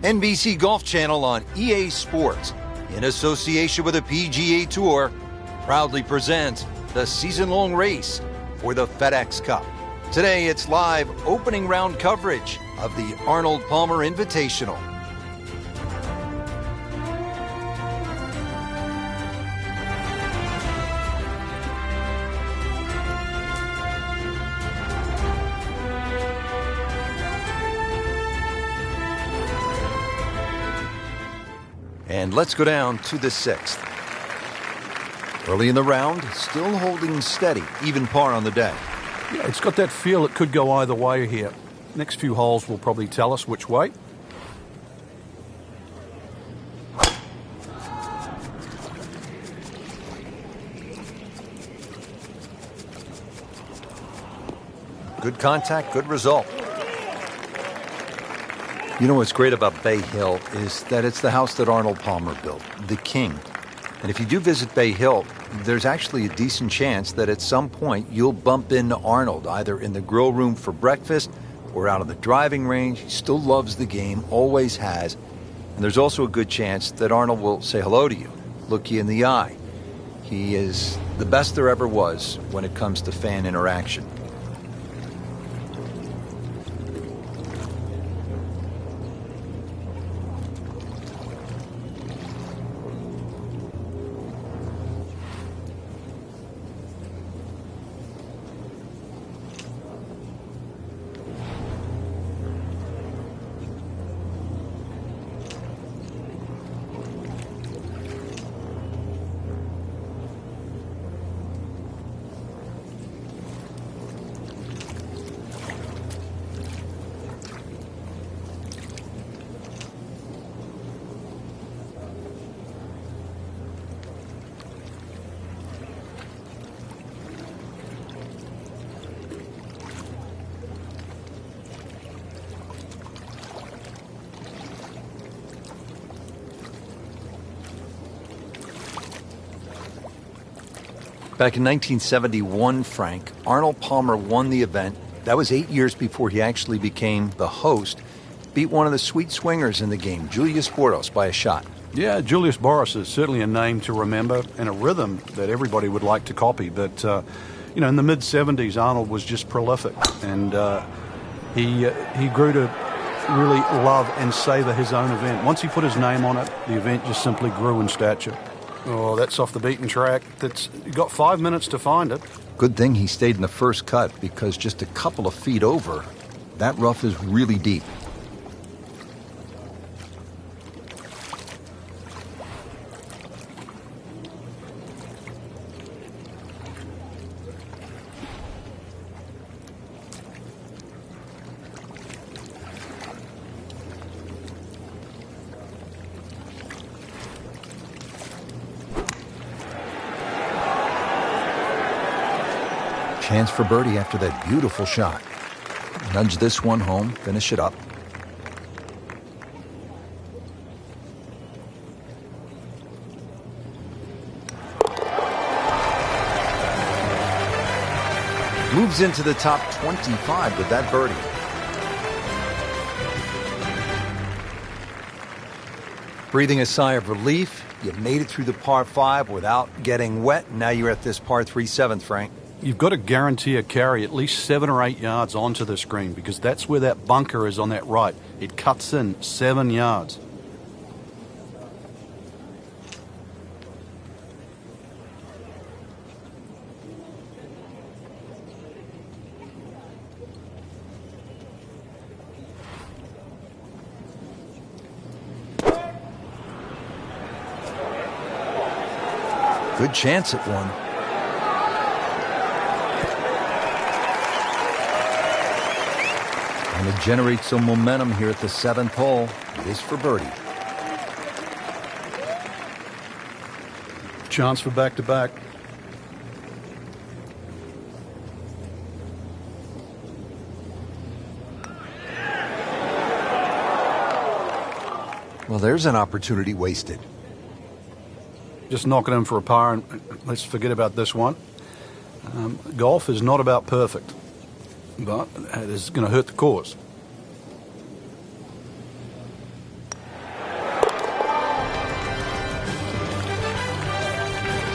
NBC Golf Channel on EA Sports, in association with the PGA Tour, proudly presents the season-long race for the FedEx Cup. Today, it's live opening round coverage of the Arnold Palmer Invitational. And let's go down to the 6th. Early in the round, still holding steady, even par on the day. Yeah, it's got that feel it could go either way here. Next few holes will probably tell us which way. Good contact, good result. You know what's great about Bay Hill is that it's the house that Arnold Palmer built, the King. And if you do visit Bay Hill, there's actually a decent chance that at some point you'll bump into Arnold, either in the grill room for breakfast or out on the driving range. He still loves the game, always has. And there's also a good chance that Arnold will say hello to you, look you in the eye. He is the best there ever was when it comes to fan interaction. Back in 1971, Frank, Arnold Palmer won the event. That was 8 years before he actually became the host. Beat one of the sweet swingers in the game, Julius Boros, by a shot. Yeah, Julius Boros is certainly a name to remember and a rhythm that everybody would like to copy. But, you know, in the mid-'70s, Arnold was just prolific. And he grew to really love and savor his own event. Once he put his name on it, the event just simply grew in stature. Oh, that's off the beaten track. You got 5 minutes to find it. Good thing he stayed in the first cut, because just a couple of feet over, that rough is really deep. Chance for birdie after that beautiful shot. Nudge this one home, finish it up. Moves into the top 25 with that birdie. Breathing a sigh of relief, you made it through the par 5 without getting wet. Now you're at this par 3 7th, Frank. You've got to guarantee a carry at least 7 or 8 yards onto the green, because that's where that bunker is on that right. It cuts in 7 yards. Good chance at one. And to generate some momentum here at the 7th hole. It is for birdie. Chance for back-to-back. Well, there's an opportunity wasted. Just knock it in for a par, and let's forget about this one. Golf is not about perfect, but it is going to hurt the cause.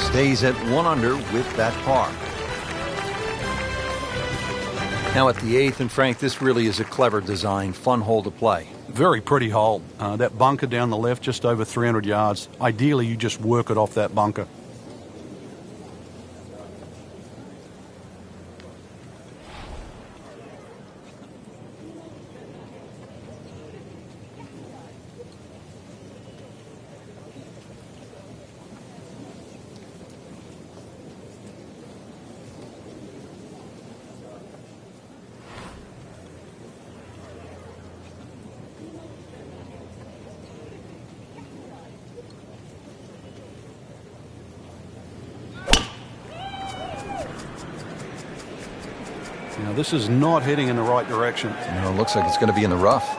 Stays at 1 under with that par. Now at the 8th, and Frank, this really is a clever design, fun hole to play. Very pretty hole. That bunker down the left, just over 300 yards. Ideally, you just work it off that bunker. Now, this is not heading in the right direction. It looks like it's going to be in the rough.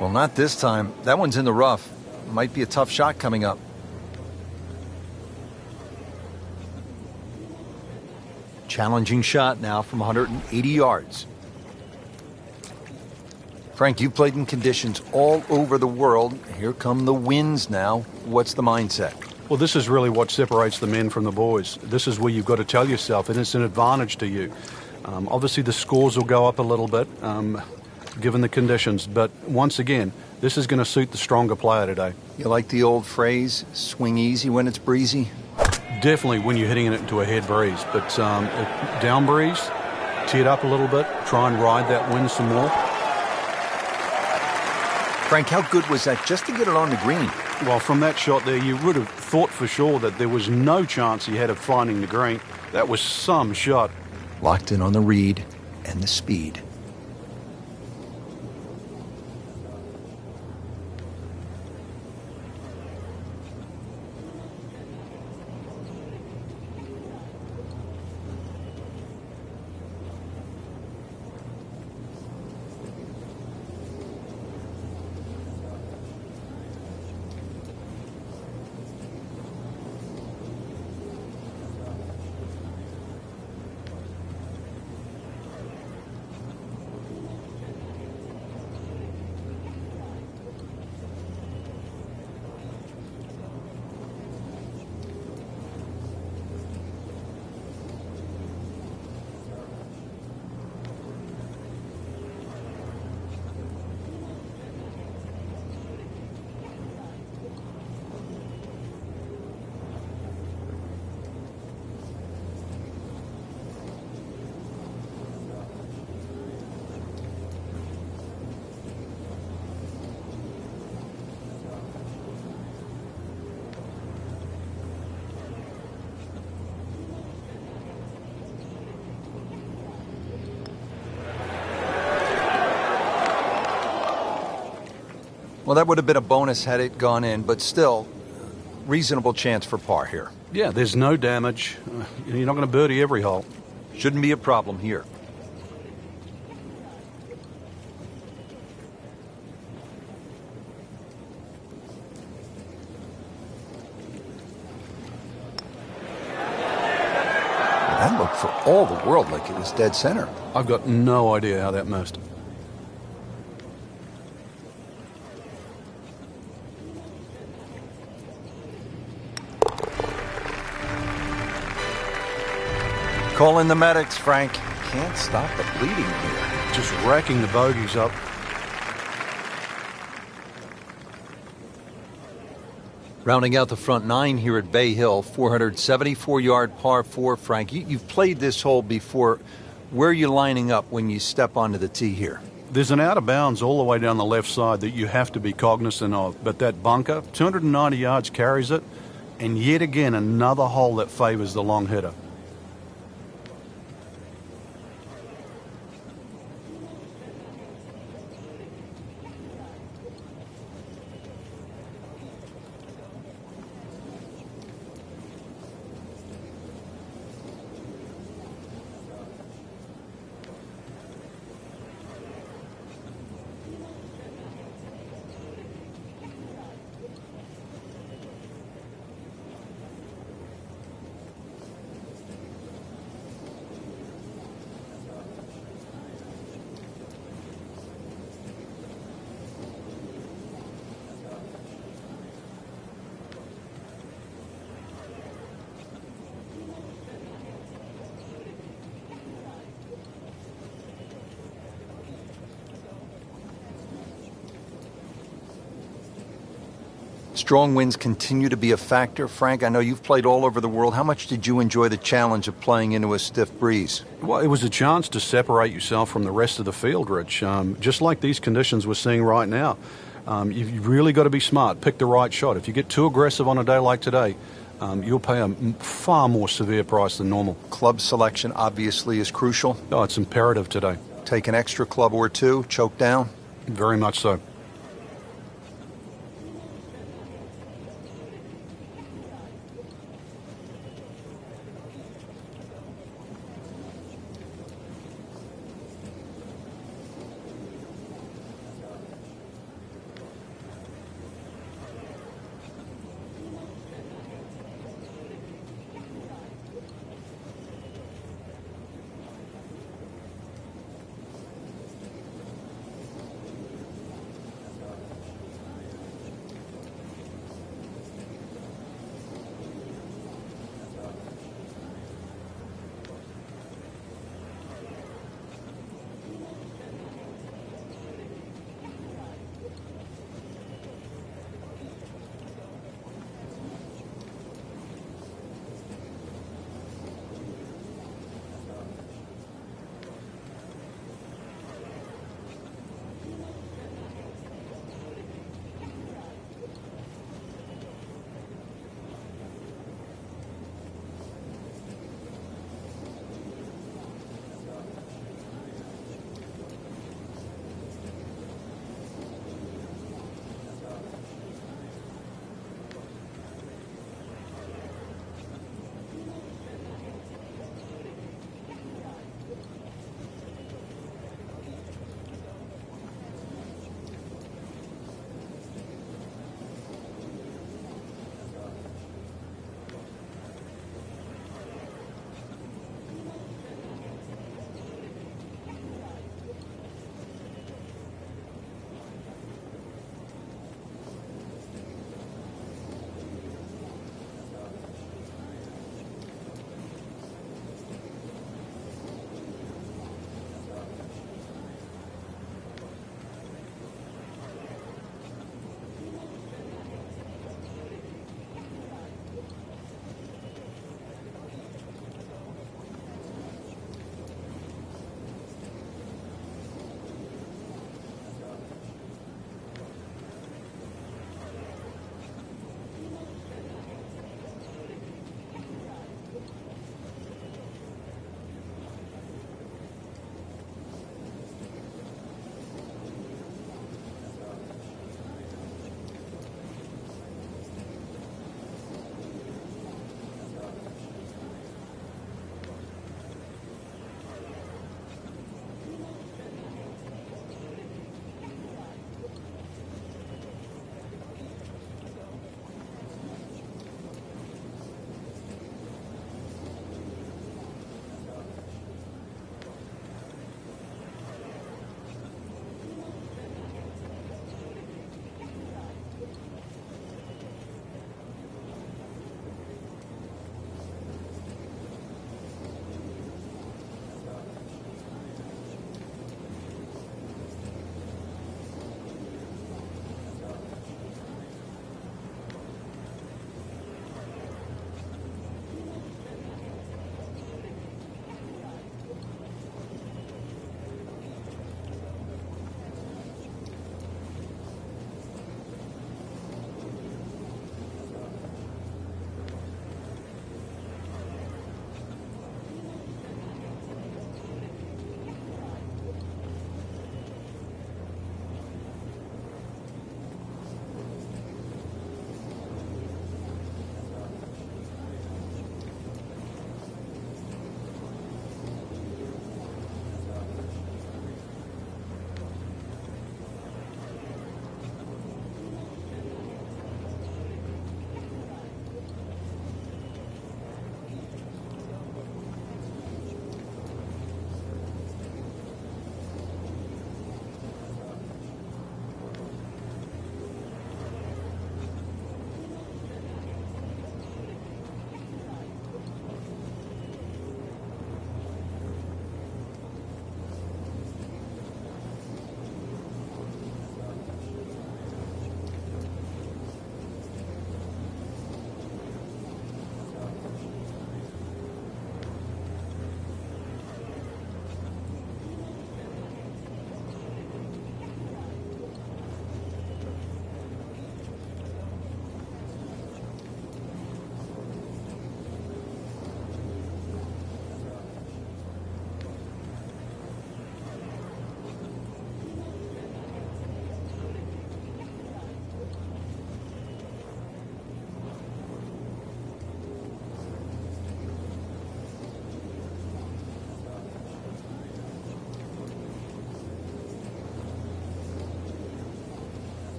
Well, not this time. That one's in the rough. Might be a tough shot coming up. Challenging shot now from 180 yards. Frank, you've played in conditions all over the world. Here come the winds now. What's the mindset? Well, this is really what separates the men from the boys. This is where you've got to tell yourself, and it's an advantage to you. Obviously, the scores will go up a little bit, given the conditions. But once again, this is going to suit the stronger player today. You like the old phrase, swing easy when it's breezy? Definitely when you're hitting it into a head breeze. But down breeze, tee it up a little bit, try and ride that wind some more. Frank, how good was that just to get it on the green? Well, from that shot there, you would have thought for sure that there was no chance he had of finding the green. That was some shot. Locked in on the read and the speed. Well, that would have been a bonus had it gone in, but still, reasonable chance for par here. Yeah, there's no damage. You're not going to birdie every hole. Shouldn't be a problem here. That looked for all the world like it was dead center. I've got no idea how that missed. Call in the medics, Frank. Can't stop the bleeding here. Just racking the bogeys up. Rounding out the front 9 here at Bay Hill, 474-yard par 4. Frank, you've played this hole before. Where are you lining up when you step onto the tee here? There's an out of bounds all the way down the left side that you have to be cognizant of. But that bunker, 290 yards carries it. And yet again, another hole that favors the long hitter. Strong winds continue to be a factor. Frank, I know you've played all over the world. How much did you enjoy the challenge of playing into a stiff breeze? Well, it was a chance to separate yourself from the rest of the field, Rich. Just like these conditions we're seeing right now. You've really got to be smart, pick the right shot. If you get too aggressive on a day like today, you'll pay a far more severe price than normal. Club selection obviously is crucial. Oh, it's imperative today. Take an extra club or two, choke down? Very much so.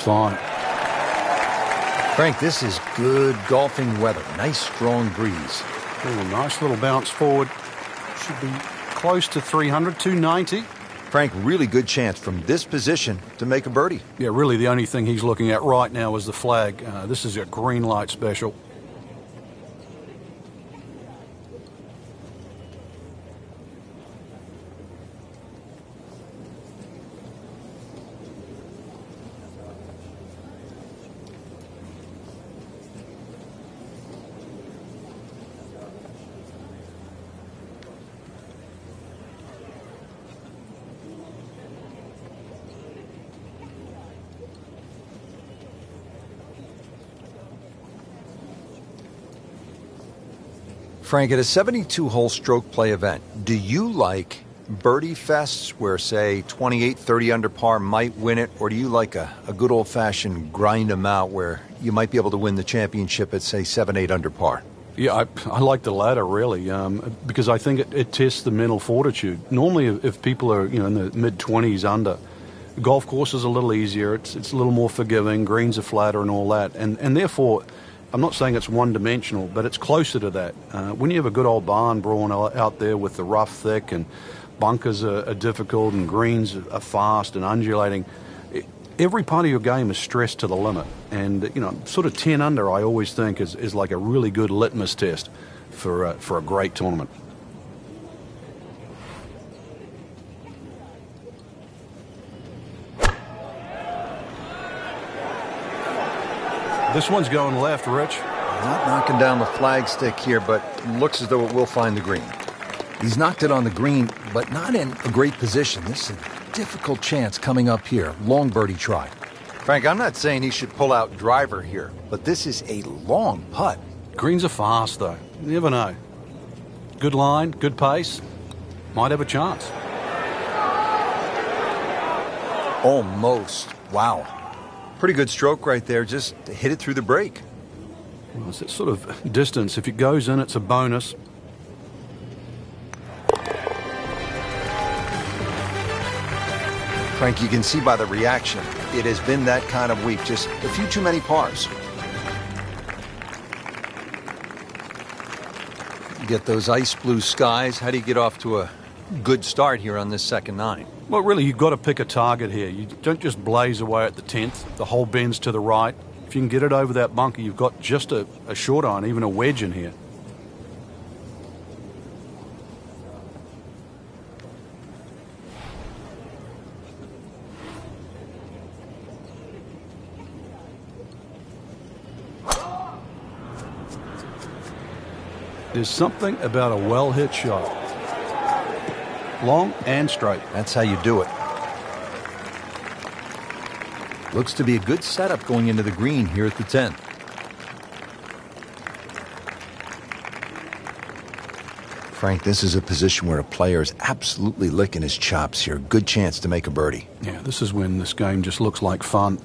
fine. Frank, this is good golfing weather. Nice, strong breeze. Oh, nice little bounce forward. Should be close to 300, 290. Frank, really good chance from this position to make a birdie. Yeah, really the only thing he's looking at right now is the flag. This is a green light special. Frank, at a 72-hole stroke play event, do you like birdie fests where, say, 28, 30 under par might win it, or do you like a good old-fashioned grind them out where you might be able to win the championship at, say, 7, 8 under par? Yeah, I like the latter, really, because I think it tests the mental fortitude. Normally, if people are in the mid-20s under, the golf course is a little easier, it's a little more forgiving, greens are flatter and all that, and therefore, I'm not saying it's one-dimensional, but it's closer to that. When you have a good old barn brawn out there with the rough thick and bunkers are difficult and greens are fast and undulating, every part of your game is stressed to the limit. And, sort of 10 under, I always think, is like a really good litmus test for a great tournament. This one's going left, Rich. Not knocking down the flagstick here, but looks as though it will find the green. He's knocked it on the green, but not in a great position. This is a difficult chance coming up here. Long birdie try. Frank, I'm not saying he should pull out driver here, but this is a long putt. Greens are fast, though. You never know. Good line, good pace. Might have a chance. Almost. Wow. Pretty good stroke right there. Just hit it through the break. Well, it's that sort of distance. If it goes in, it's a bonus. Frank, you can see by the reaction, it has been that kind of week. Just a few too many pars. You get those ice blue skies. How do you get off to a good start here on this second nine? Well, really, you've got to pick a target here. You don't just blaze away at the 10th. The hole bends to the right. If you can get it over that bunker, you've got just a short iron, even a wedge in here. There's something about a well-hit shot. Long and straight. That's how you do it. Looks to be a good setup going into the green here at the 10th. Frank, this is a position where a player is absolutely licking his chops here. Good chance to make a birdie. Yeah, this is when this game just looks like fun.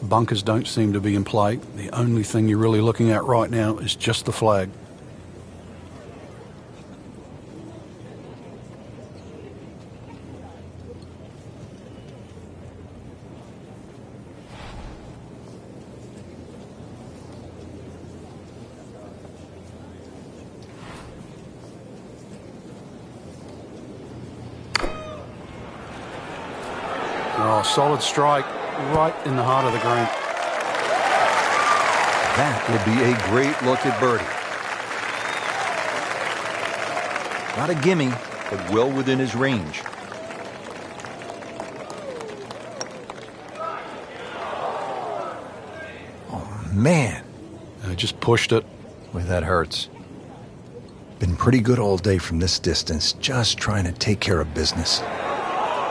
Bunkers don't seem to be in play. The only thing you're really looking at right now is just the flag. Oh, solid strike right in the heart of the green. That will be a great look at birdie. Not a gimme, but well within his range. Oh, man. I just pushed it. Boy, that hurts. Been pretty good all day from this distance, just trying to take care of business.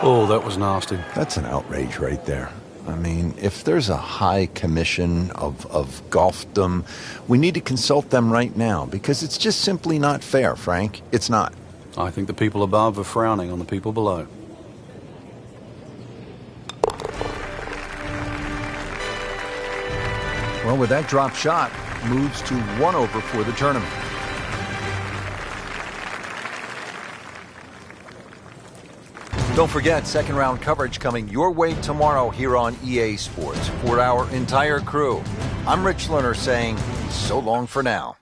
Oh, that was nasty. That's an outrage right there. I mean, if there's a high commission of golfdom, we need to consult them right now, because it's just simply not fair, Frank. It's not. I think the people above are frowning on the people below. Well, with that drop shot, moves to 1 over for the tournament. Don't forget, second round coverage coming your way tomorrow here on EA Sports for our entire crew. I'm Rich Lerner saying so long for now.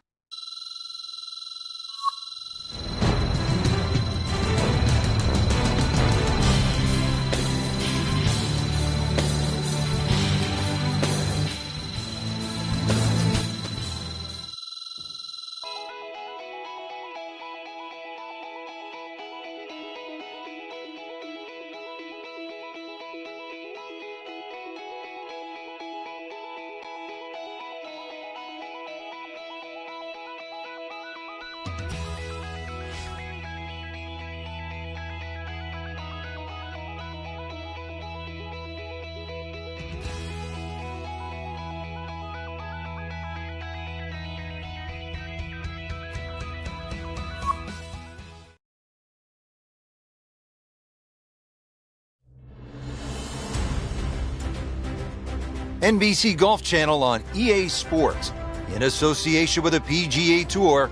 NBC Golf Channel on EA Sports, in association with the PGA Tour,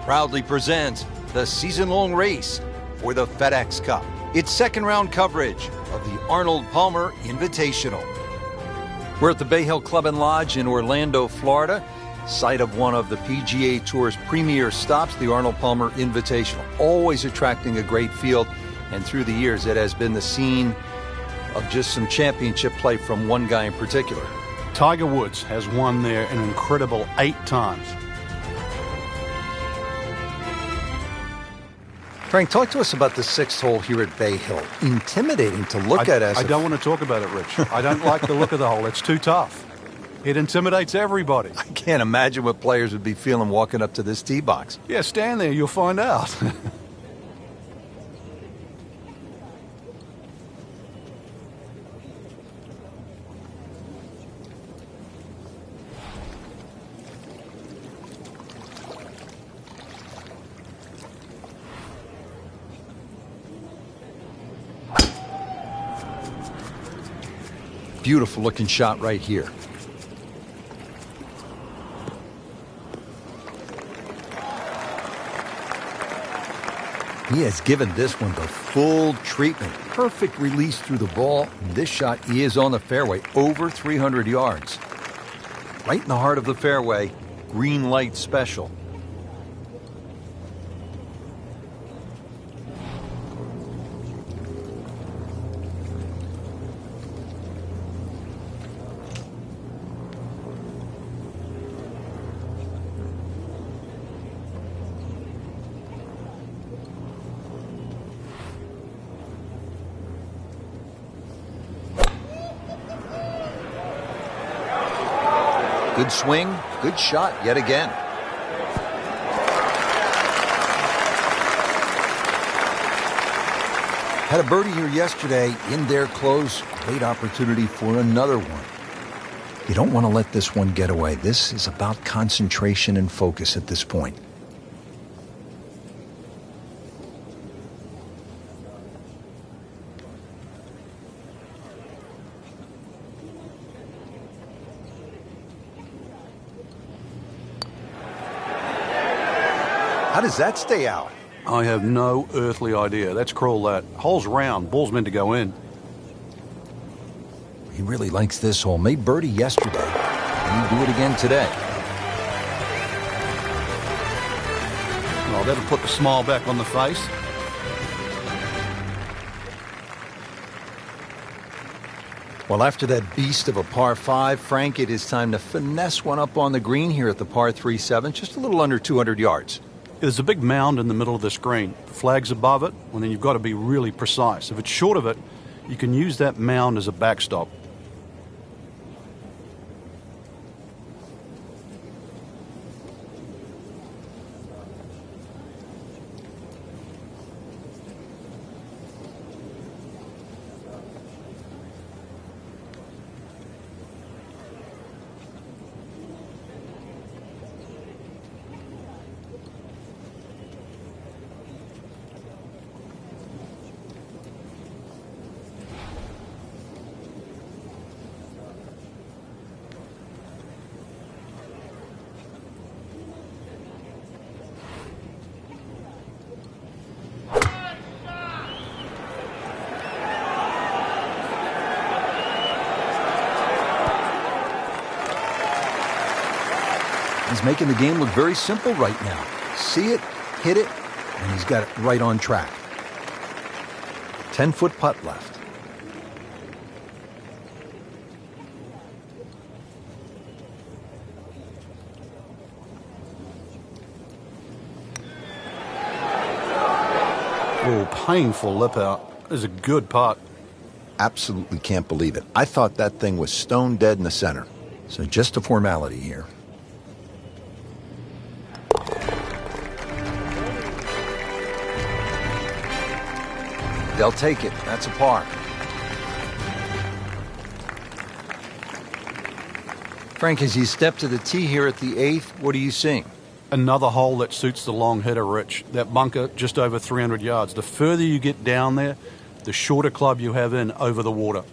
proudly presents the season-long race for the FedEx Cup. It's second-round coverage of the Arnold Palmer Invitational. We're at the Bay Hill Club and Lodge in Orlando, Florida, site of one of the PGA Tour's premier stops, the Arnold Palmer Invitational. Always attracting a great field, and through the years it has been the scene of just some championship play from one guy in particular. Tiger Woods has won there an incredible 8 times. Frank, talk to us about the 6th hole here at Bay Hill. Intimidating to look at as I don't want to talk about it, Rich. I don't like the look of the hole. It's too tough. It intimidates everybody. I can't imagine what players would be feeling walking up to this tee box. Yeah, stand there. You'll find out. Beautiful looking shot right here. He has given this one the full treatment. Perfect release through the ball. This shot is on the fairway, over 300 yards. Right in the heart of the fairway, green light special. Good swing, good shot yet again. Had a birdie here yesterday in there close. Great opportunity for another one. You don't want to let this one get away. This is about concentration and focus at this point. How does that stay out? I have no earthly idea. Let's crawl that. Hole's round. Ball's meant to go in. He really likes this hole. Made birdie yesterday. And he'll do it again today. Well, that'll put the smile back on the face. Well, after that beast of a par 5, Frank, it is time to finesse one up on the green here at the par 3-7, just a little under 200 yards. There's a big mound in the middle of the green. The flag's above it, and then you've got to be really precise. If it's short of it, you can use that mound as a backstop. He's making the game look very simple right now. See it, hit it, and he's got it right on track. 10-foot putt left. Oh, painful lip out. This is a good putt. Absolutely can't believe it. I thought that thing was stone dead in the center. So just a formality here. They'll take it. That's a par. Frank, as you step to the tee here at the 8th, what are you seeing? Another hole that suits the long hitter, Rich. That bunker just over 300 yards. The further you get down there, the shorter club you have in over the water.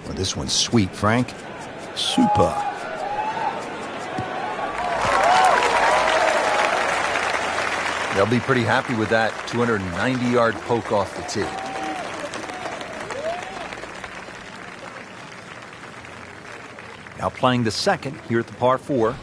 Well, this one's sweet, Frank. Super. They'll be pretty happy with that 290-yard poke off the tee. Now playing the second here at the par 4.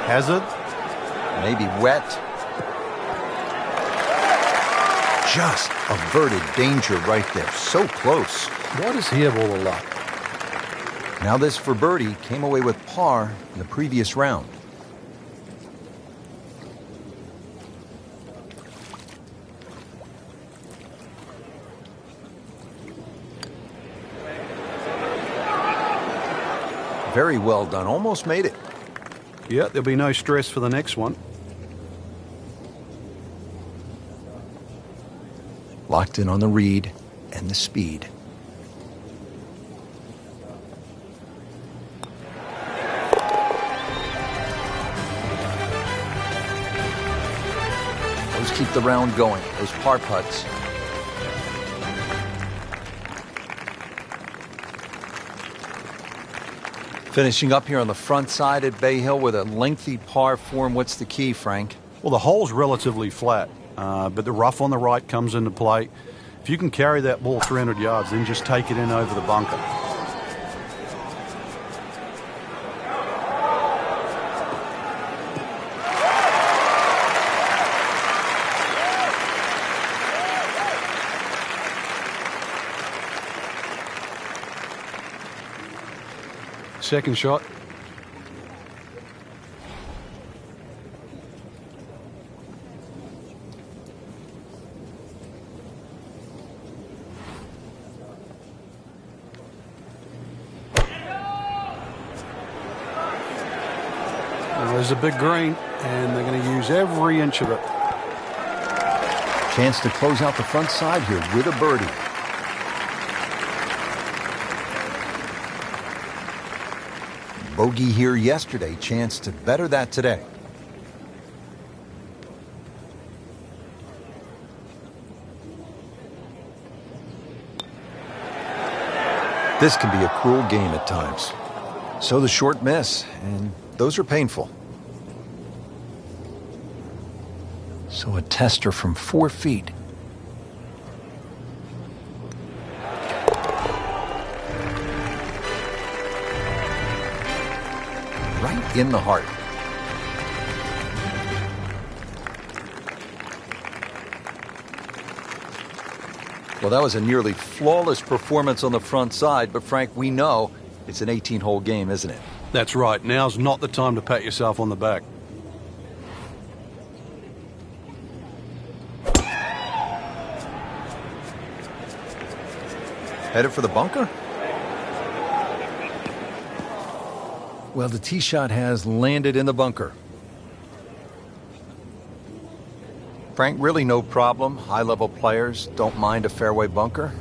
Hazard. Maybe wet. Just averted danger right there. So close. Why does he have all the luck? Now this for birdie came away with par in the previous round. Very well done. Almost made it. Yeah, there'll be no stress for the next one. Locked in on the read and the speed. Those keep the round going, those par putts. Finishing up here on the front side at Bay Hill with a lengthy par 4. What's the key, Frank? Well, the hole's relatively flat, but the rough on the right comes into play. If you can carry that ball 300 yards, then just take it in over the bunker. Second shot. Well, there's a big green, and they're going to use every inch of it. Chance to close out the front side here with a birdie. Bogey here yesterday, chance to better that today. This can be a cruel game at times. So the short miss, and those are painful. So a tester from 4 feet. Right in the heart. Well, that was a nearly flawless performance on the front side, but Frank, we know it's an 18-hole game, isn't it? That's right. Now's not the time to pat yourself on the back. Headed for the bunker? Well, the tee shot has landed in the bunker. Frank, really no problem. High-level players don't mind a fairway bunker.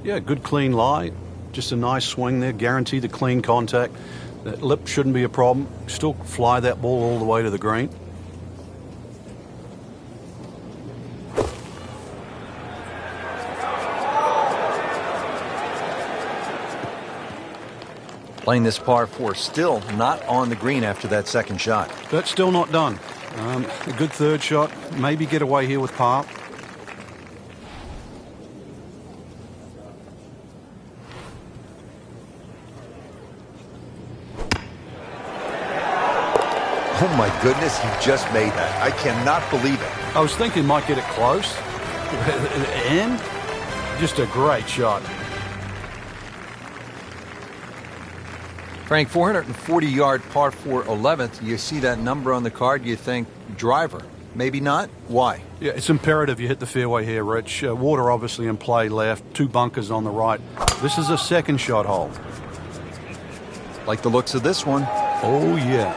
Yeah, good clean lie. Just a nice swing there. Guarantee the clean contact. That lip shouldn't be a problem. Still fly that ball all the way to the green. Playing this par 4, still not on the green after that second shot. That's still not done. A good third shot. Maybe get away here with par. Oh my goodness, he just made that. I cannot believe it. I was thinking might get it close. And just a great shot. Frank, 440-yard par 4 11th. You see that number on the card, you think driver. Maybe not. Why? Yeah, it's imperative you hit the fairway here, Rich. Water obviously in play left, 2 bunkers on the right. This is a second shot hole. Like the looks of this one. Oh, yeah.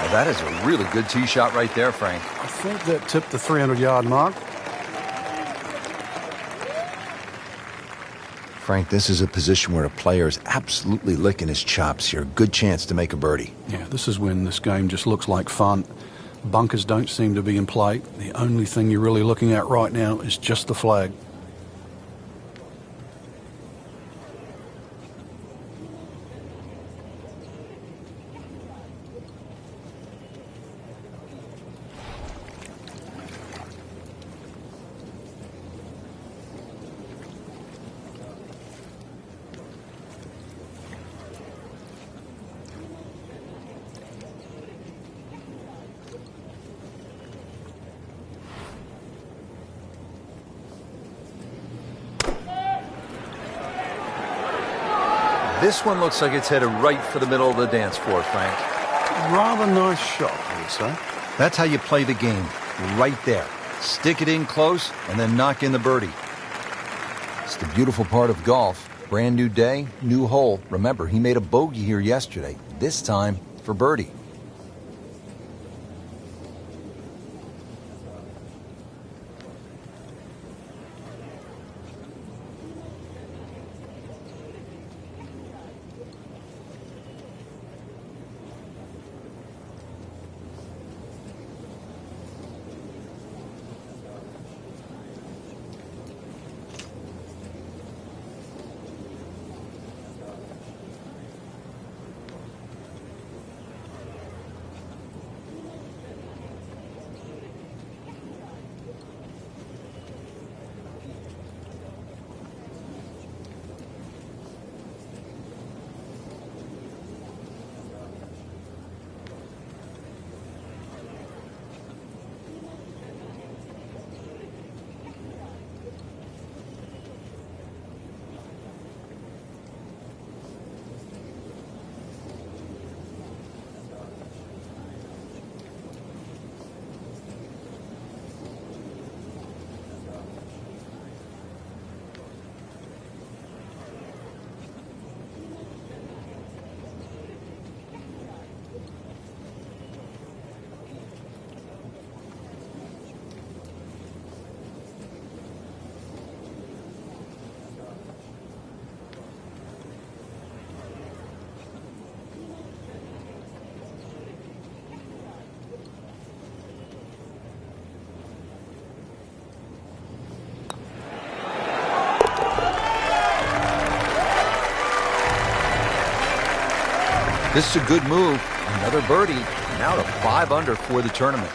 Well, that is a really good tee shot right there, Frank. I think that tipped the 300-yard mark. Frank, this is a position where a player is absolutely licking his chops here. Good chance to make a birdie. Yeah, this is when this game just looks like fun. Bunkers don't seem to be in play. The only thing you're really looking at right now is just the flag. This one looks like it's headed right for the middle of the dance floor, Frank. Rather nice shot, I would say. That's how you play the game, right there. Stick it in close and then knock in the birdie. It's the beautiful part of golf. Brand new day, new hole. Remember, he made a bogey here yesterday, this time for birdie. This is a good move. Another birdie. Now to 5 under for the tournament.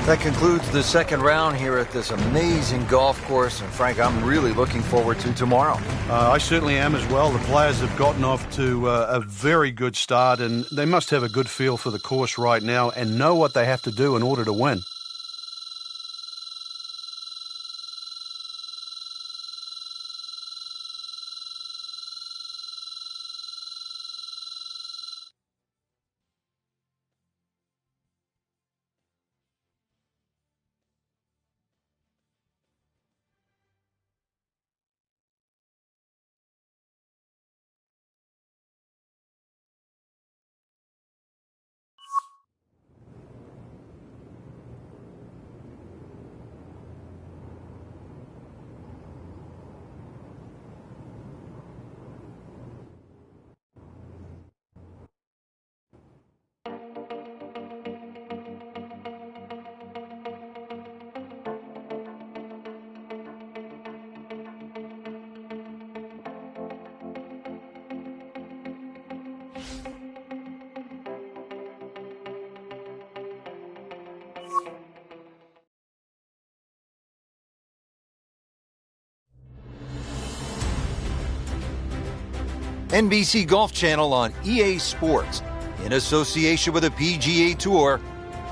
That concludes the second round here at this amazing golf course. And Frank, I'm really looking forward to tomorrow. I certainly am as well. The players have gotten off to a very good start, and they must have a good feel for the course right now and know what they have to do in order to win. NBC Golf Channel on EA Sports, in association with the PGA Tour,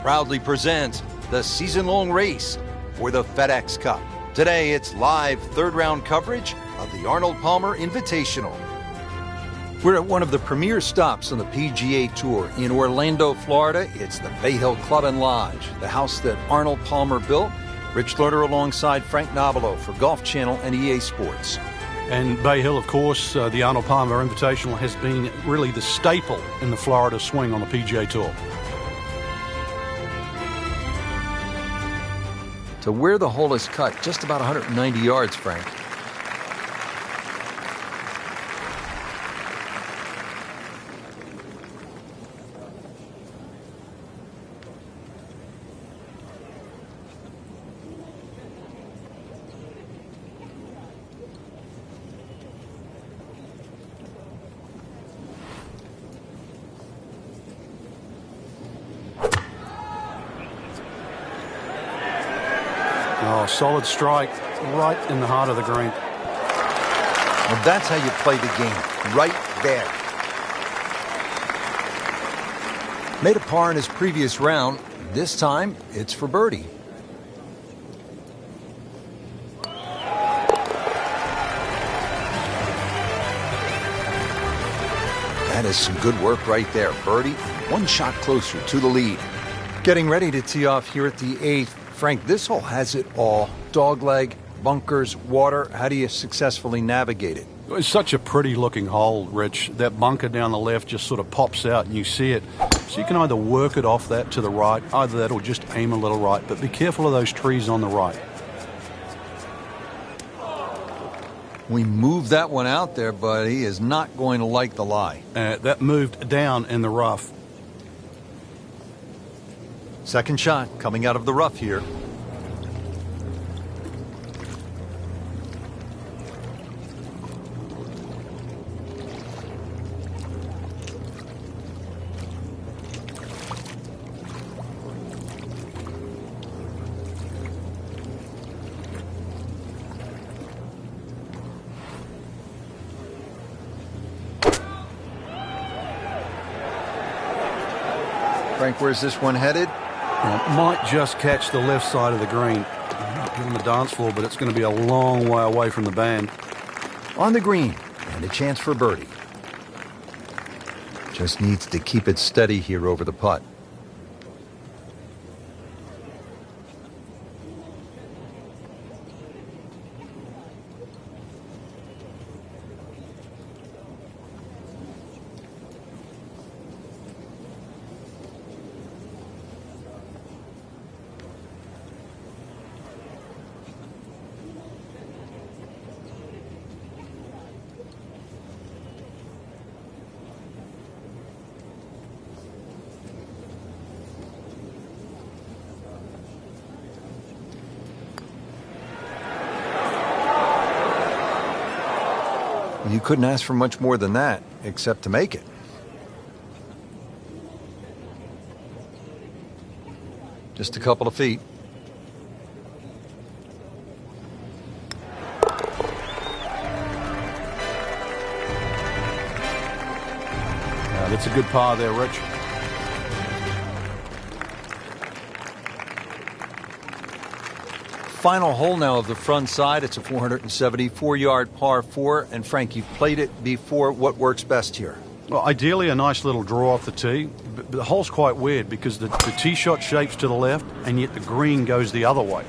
proudly presents the season-long race for the FedEx Cup. Today, it's live third-round coverage of the Arnold Palmer Invitational. We're at one of the premier stops on the PGA Tour in Orlando, Florida. It's the Bay Hill Club and Lodge, the house that Arnold Palmer built. Rich Lerner alongside Frank Nobilo for Golf Channel and EA Sports. And Bay Hill, of course, the Arnold Palmer Invitational has been really the staple in the Florida swing on the PGA Tour. To where the hole is cut, just about 190 yards, Frank. Oh, solid strike right in the heart of the green. Well, that's how you play the game, right there. Made a par in his previous round. This time, it's for birdie. is some good work right there. Birdie, one shot closer to the lead. Getting ready to tee off here at the 8th. Frank, this hole has it all. Dogleg, bunkers, water. How do you successfully navigate it? It's such a pretty looking hole, Rich. That bunker down the left just sort of pops out and you see it. So you can either work it off that to the right, either that or just aim a little right. But be careful of those trees on the right. We moved that one out there, but he is not going to like the lie. That moved down in the rough. Second shot coming out of the rough here. Frank, where's this one headed? Might just catch the left side of the green. On the dance floor, but it's going to be a long way away from the band. On the green, and a chance for birdie. Just needs to keep it steady here over the putt. You couldn't ask for much more than that, except to make it. Just a couple of feet. That's a good par there, Rich. Final hole now of the front side. It's a 474-yard par 4. And Frank, you've played it before. What works best here? Well, ideally a nice little draw off the tee. But the hole's quite weird because the tee shot shapes to the left and yet the green goes the other way.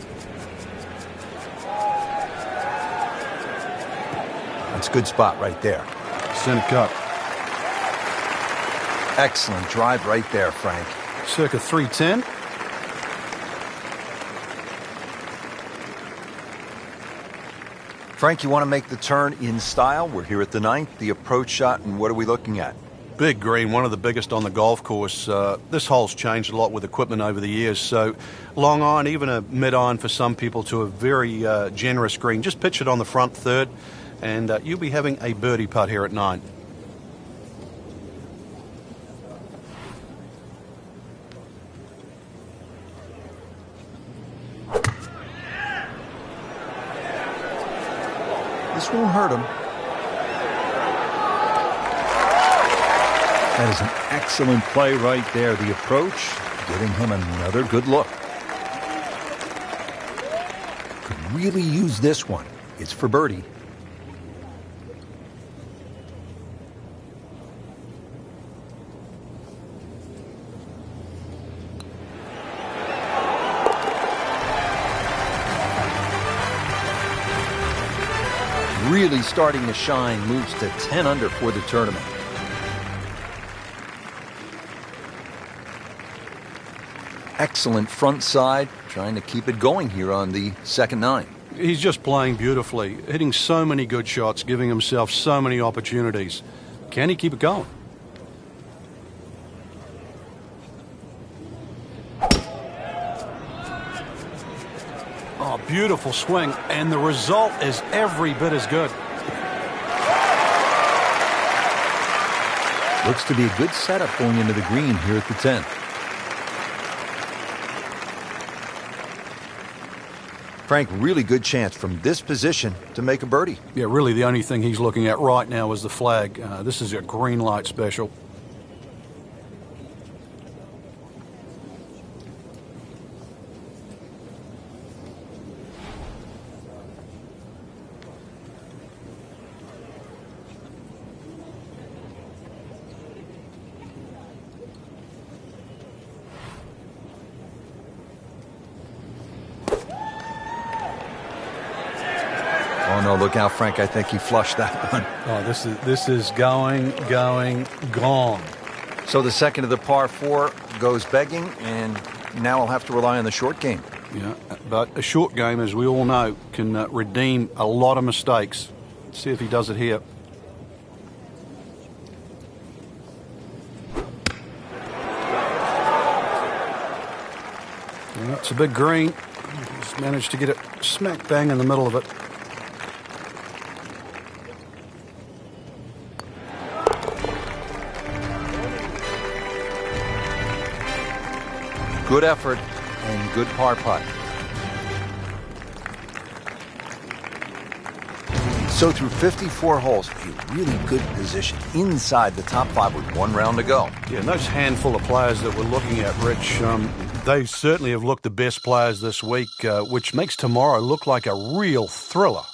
That's a good spot right there. Center cut. Excellent drive right there, Frank. Circa 310. Frank, you want to make the turn in style? We're here at the 9th, the approach shot, and what are we looking at? Big green, one of the biggest on the golf course. This hole's changed a lot with equipment over the years, so long iron, even a mid iron for some people, to a very generous green. Just pitch it on the front third, and you'll be having a birdie putt here at 9. This won't hurt him. That is an excellent play right there. The approach, giving him another good look. Could really use this one. It's for birdie. Really starting to shine, moves to 10 under for the tournament. Excellent front side, trying to keep it going here on the second 9. He's just playing beautifully, hitting so many good shots, giving himself so many opportunities. Can he keep it going? Oh, beautiful swing, and the result is every bit as good. Looks to be a good setup going into the green here at the 10th. Frank, really good chance from this position to make a birdie. Yeah, really the only thing he's looking at right now is the flag. This is a green light special. No, look out, Frank. I think he flushed that one. Oh, this is going, gone. So the second of the par 4 goes begging, and now I'll have to rely on the short game. Yeah, but a short game, as we all know, can redeem a lot of mistakes. Let's see if he does it here. Yeah, it's a big green. He's managed to get it smack bang in the middle of it. Good effort and good par putt. So through 54 holes, a really good position inside the top 5 with 1 round to go. Yeah, and those handful of players that we're looking at, Rich, they certainly have looked the best players this week, which makes tomorrow look like a real thriller.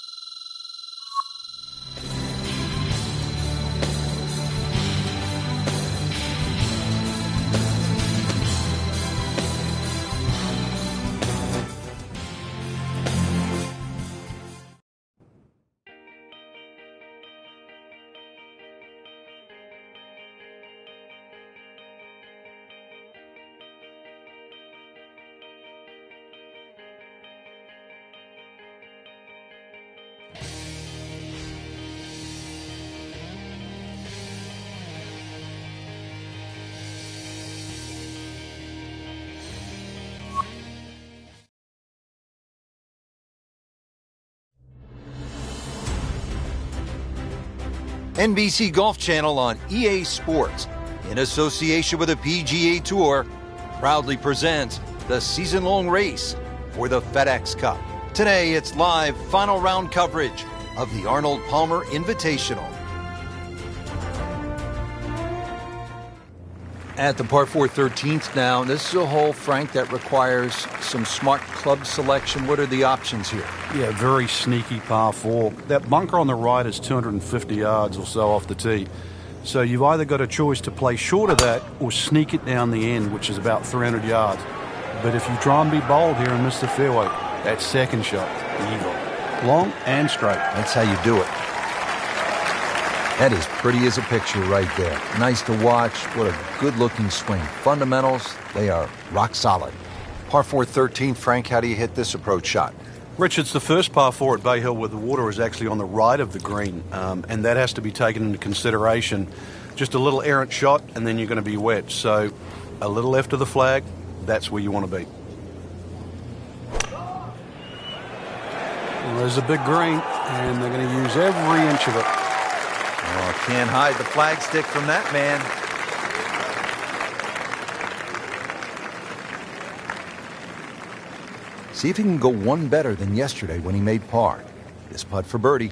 NBC Golf Channel on EA Sports, in association with the PGA Tour, proudly presents the season-long race for the FedEx Cup. Today, it's live final round coverage of the Arnold Palmer Invitational. At the par 4 13th now, this is a hole, Frank, that requires some smart club selection. What are the options here? Yeah, very sneaky par 4. That bunker on the right is 250 yards or so off the tee. So you've either got a choice to play short of that or sneak it down the end, which is about 300 yards. But if you try and be bold here and miss the fairway, that second shot, eagle. Long and straight. That's how you do it. That is pretty as a picture right there. Nice to watch. What a good-looking swing. Fundamentals, they are rock solid. Par 4 13th, Frank, how do you hit this approach shot? Rich, it's the first par 4 at Bay Hill where the water is actually on the right of the green, and that has to be taken into consideration. Just a little errant shot, and then you're going to be wet. So a little left of the flag, that's where you want to be. Well, there's a big green, and they're going to use every inch of it. Oh, can't hide the flagstick from that man. See if he can go one better than yesterday when he made par. This putt for birdie.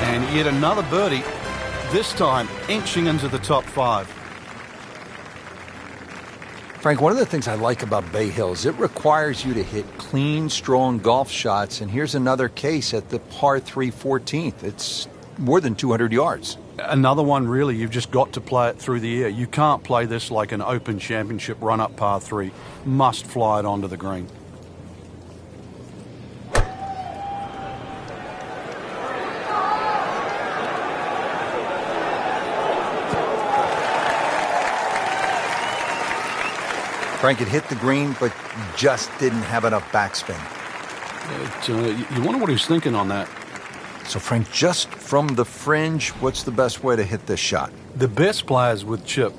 And yet another birdie, this time inching into the top 5. Frank, one of the things I like about Bay Hill is it requires you to hit clean, strong golf shots. And here's another case at the par 3 14th. It's more than 200 yards. Another one, really, you've just got to play it through the air. You can't play this like an Open Championship run-up par 3. Must fly it onto the green. Frank, it hit the green, but just didn't have enough backspin. You wonder what he's thinking on that. So, Frank, just from the fringe, what's the best way to hit this shot? The best players with chip.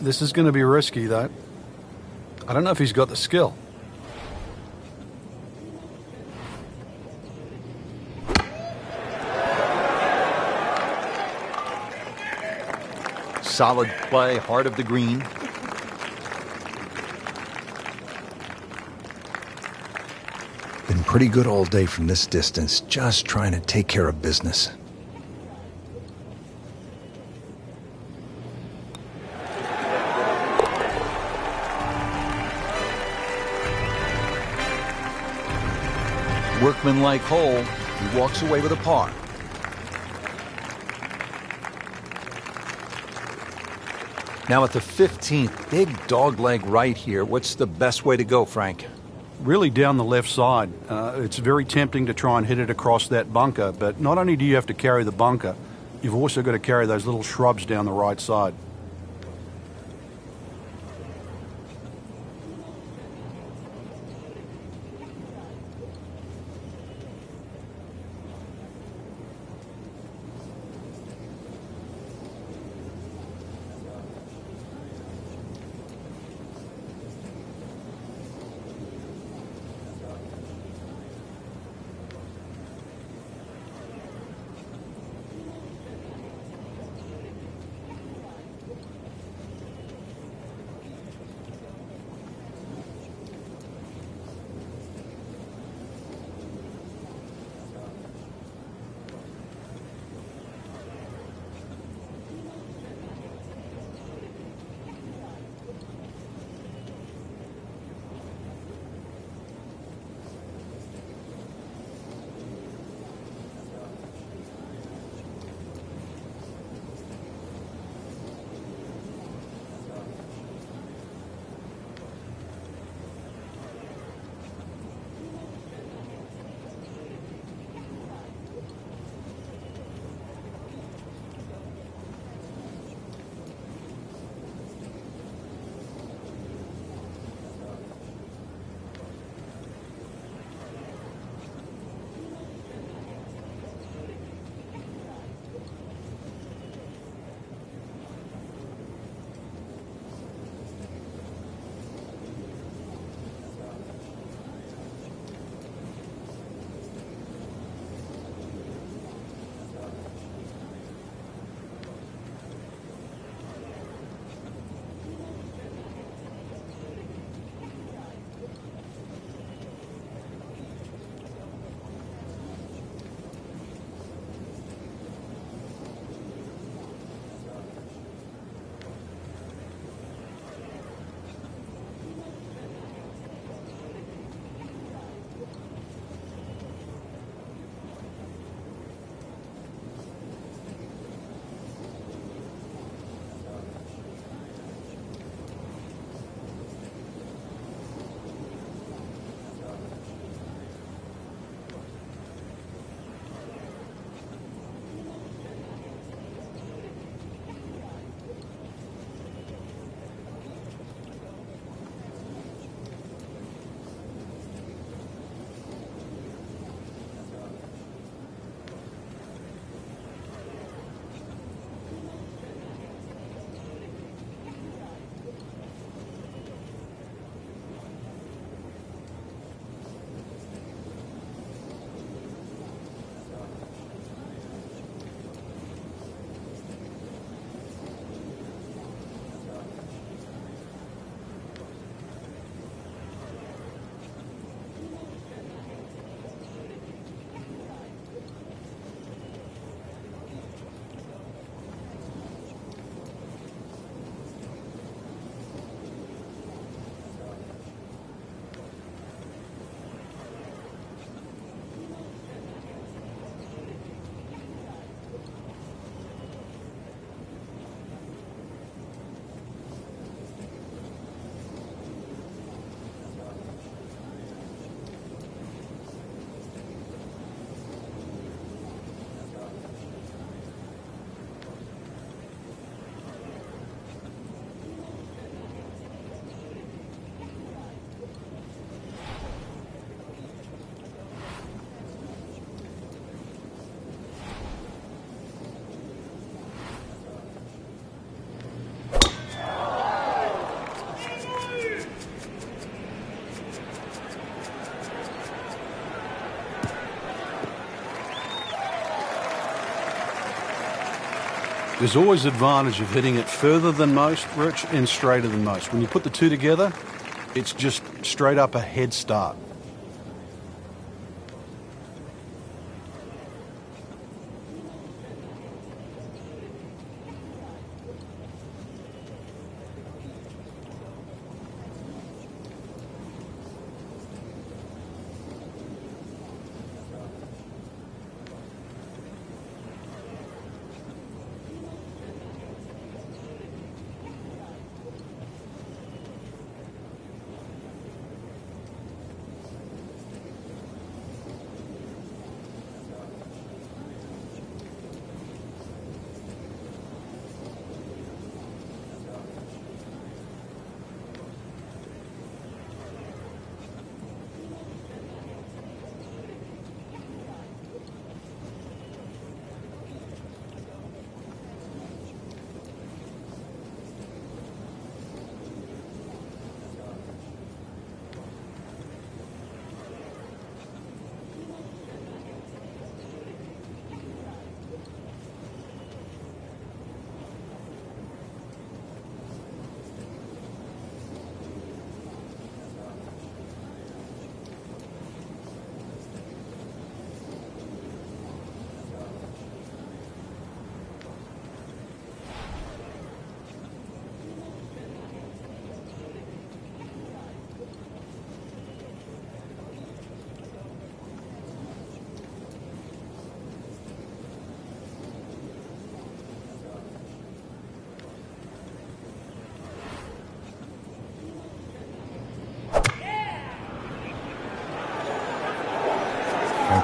This is going to be risky, though. I don't know if he's got the skill. Solid play, heart of the green. Been pretty good all day from this distance, just trying to take care of business. Workmanlike hole, he walks away with a par. Now at the 15th, big dogleg right here. What's the best way to go, Frank? Really down the left side. It's very tempting to try and hit it across that bunker, but not only do you have to carry the bunker, you've also got to carry those little shrubs down the right side. There's always advantage of hitting it further than most, Rich, and straighter than most. When you put the two together, it's just straight up a head start.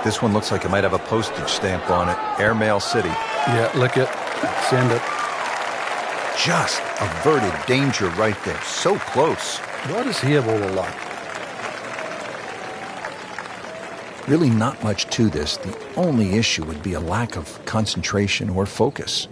This one looks like it might have a postage stamp on it. Airmail City. Yeah, lick it. Send it. Just averted danger right there. So close. Why does he have all the luck? Really not much to this. The only issue would be a lack of concentration or focus.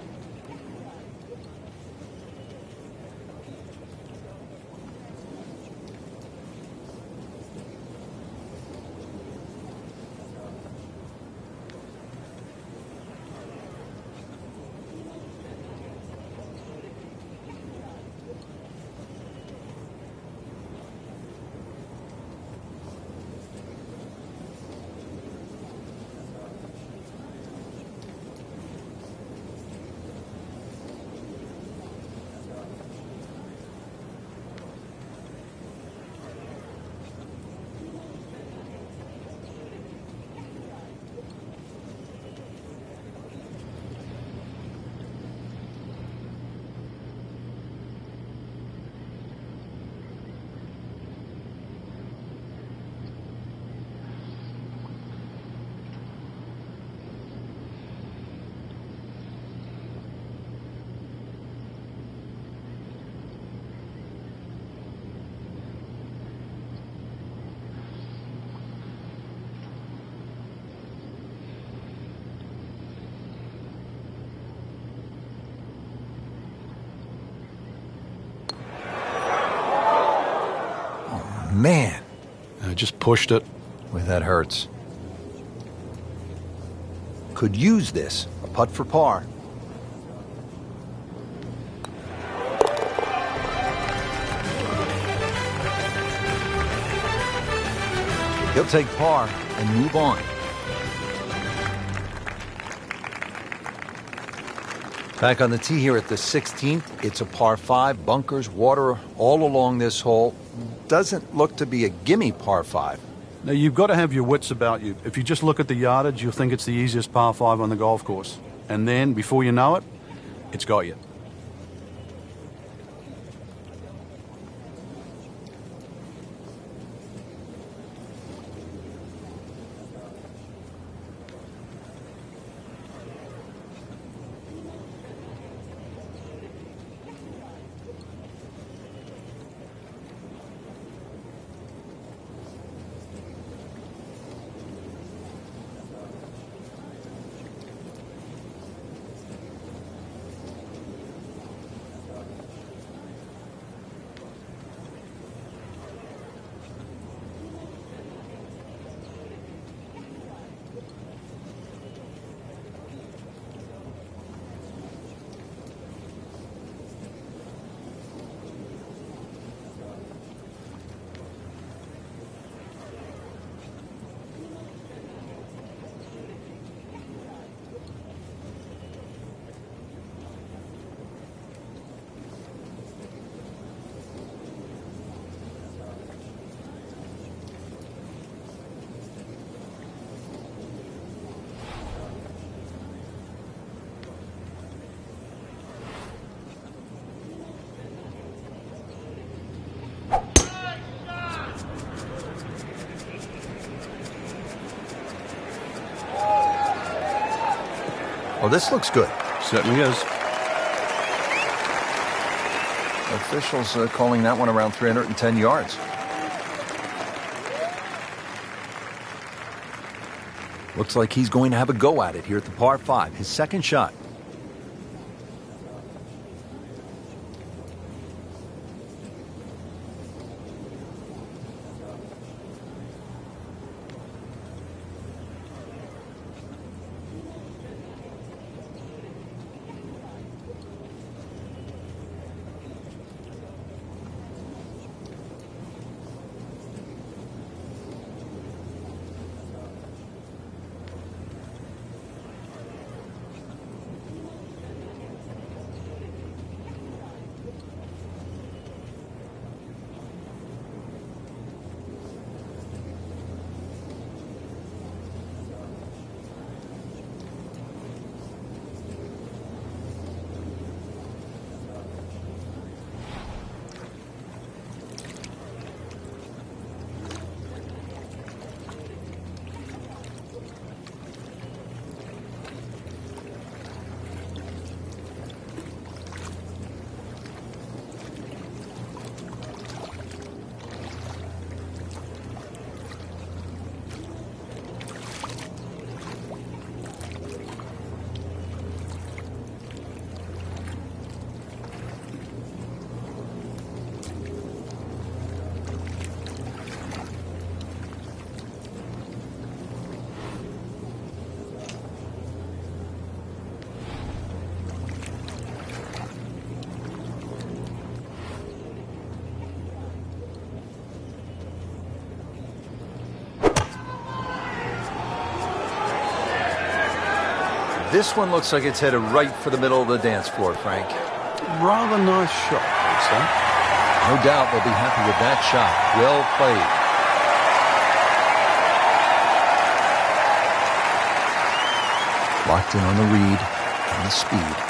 Man. I just pushed it. Boy, that hurts. Could use this. A putt for par. He'll take par and move on. Back on the tee here at the 16th. It's a par 5. Bunkers, water all along this hole. Doesn't look to be a gimme par 5. Now, you've got to have your wits about you. If you just look at the yardage, you'll think it's the easiest par 5 on the golf course. And then, before you know it, it's got you. Well, this looks good. Certainly is. Officials calling that one around 310 yards. Looks like he's going to have a go at it here at the par 5, his second shot. This one looks like it's headed right for the middle of the dance floor, Frank. Rather nice shot, I'd say. No doubt they'll be happy with that shot. Well played. Locked in on the read and the speed.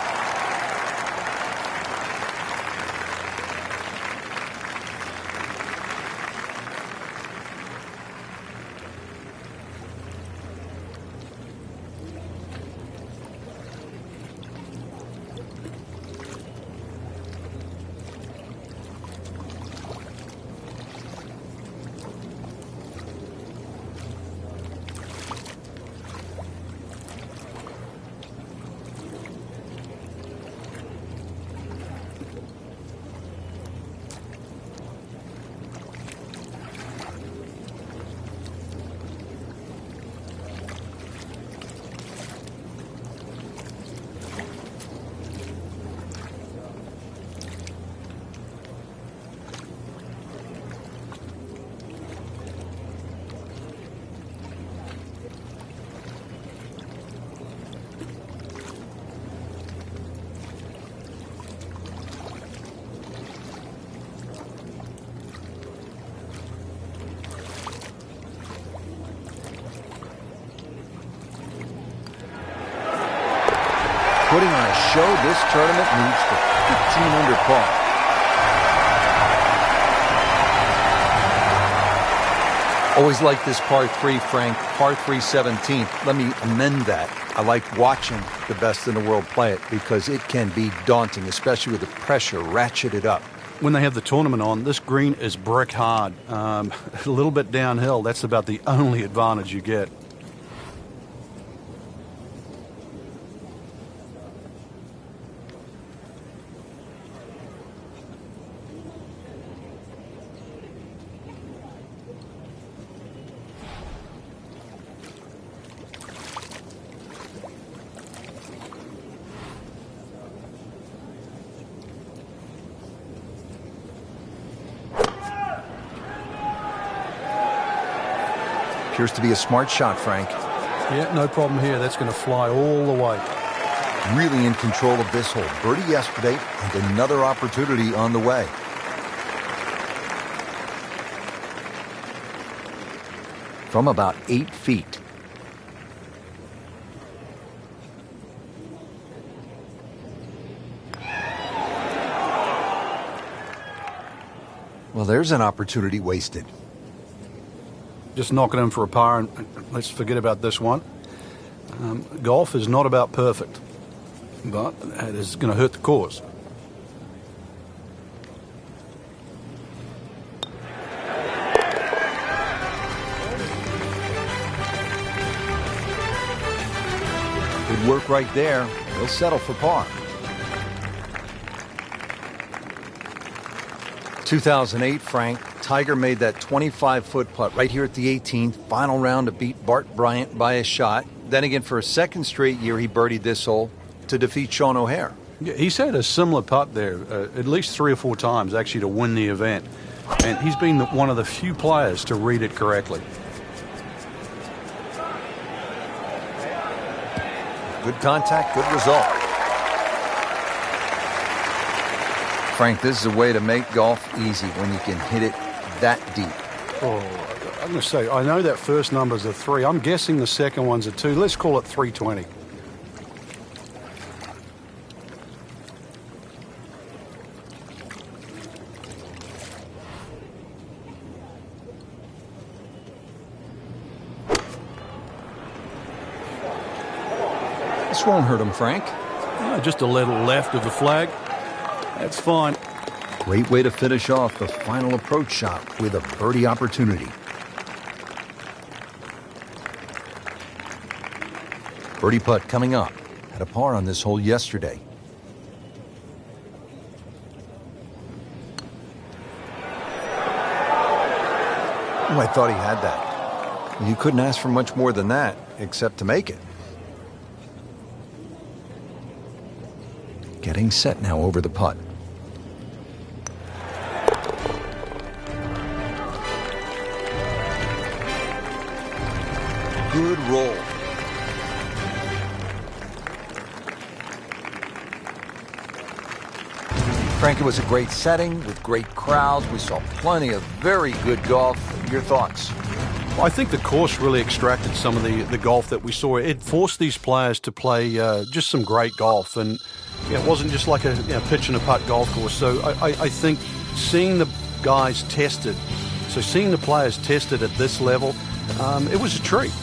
Putting on a show, this tournament needs the 15 under par. Always like this par 3, Frank. Par 3 17th. Let me amend that. I like watching the best in the world play it because it can be daunting, especially with the pressure ratcheted up. When they have the tournament on, this green is brick hard. A little bit downhill. That's about the only advantage you get. Appears to be a smart shot, Frank. Yeah, no problem here. That's going to fly all the way. Really in control of this hole. Birdie yesterday and another opportunity on the way. From about 8 feet. Well, there's an opportunity wasted. Just knock it in for a par, and let's forget about this one. Golf is not about perfect, but it is going to hurt the cause. Good work right there. He'll settle for par. 2008, Frank. Tiger made that 25-foot putt right here at the 18th. Final round to beat Bart Bryant by a shot. Then again, for a second straight year, he birdied this hole to defeat Sean O'Hair. Yeah, he's had a similar putt there at least 3 or 4 times, actually, to win the event. And he's been one of the few players to read it correctly. Good contact, good result. Frank, this is a way to make golf easy when you can hit it that deep. Oh, I'm going to say, I know that first number's a 3. I'm guessing the second one's a 2. Let's call it 320. This won't hurt him, Frank. Just a little left of the flag. That's fine. Great way to finish off the final approach shot with a birdie opportunity. Birdie putt coming up. Had a par on this hole yesterday. Oh, I thought he had that. You couldn't ask for much more than that, except to make it. Getting set now over the putt. Good roll. Frank, it was a great setting with great crowds. We saw plenty of very good golf. Your thoughts? Well, I think the course really extracted some of the golf that we saw. It forced these players to play just some great golf, and it wasn't just like a pitch and a putt golf course. So I think seeing the guys tested, seeing the players tested at this level, it was a treat.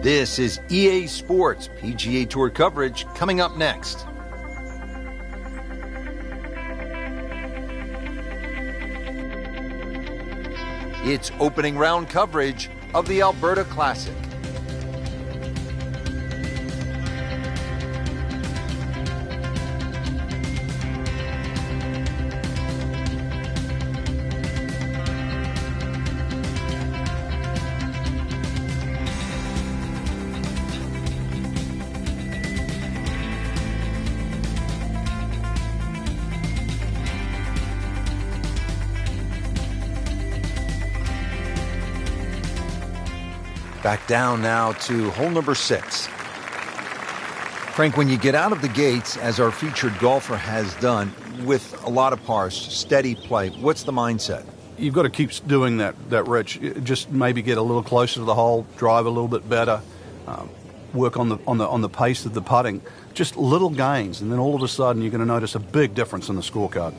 This is EA Sports PGA Tour coverage coming up next. It's opening round coverage of the Alberta Classic. Back down now to hole number 6. Frank, when you get out of the gates, as our featured golfer has done, with a lot of pars, steady play, what's the mindset? You've got to keep doing that, Rich. Just maybe get a little closer to the hole, drive a little bit better, work on the pace of the putting. Just little gains, and then all of a sudden you're going to notice a big difference in the scorecard.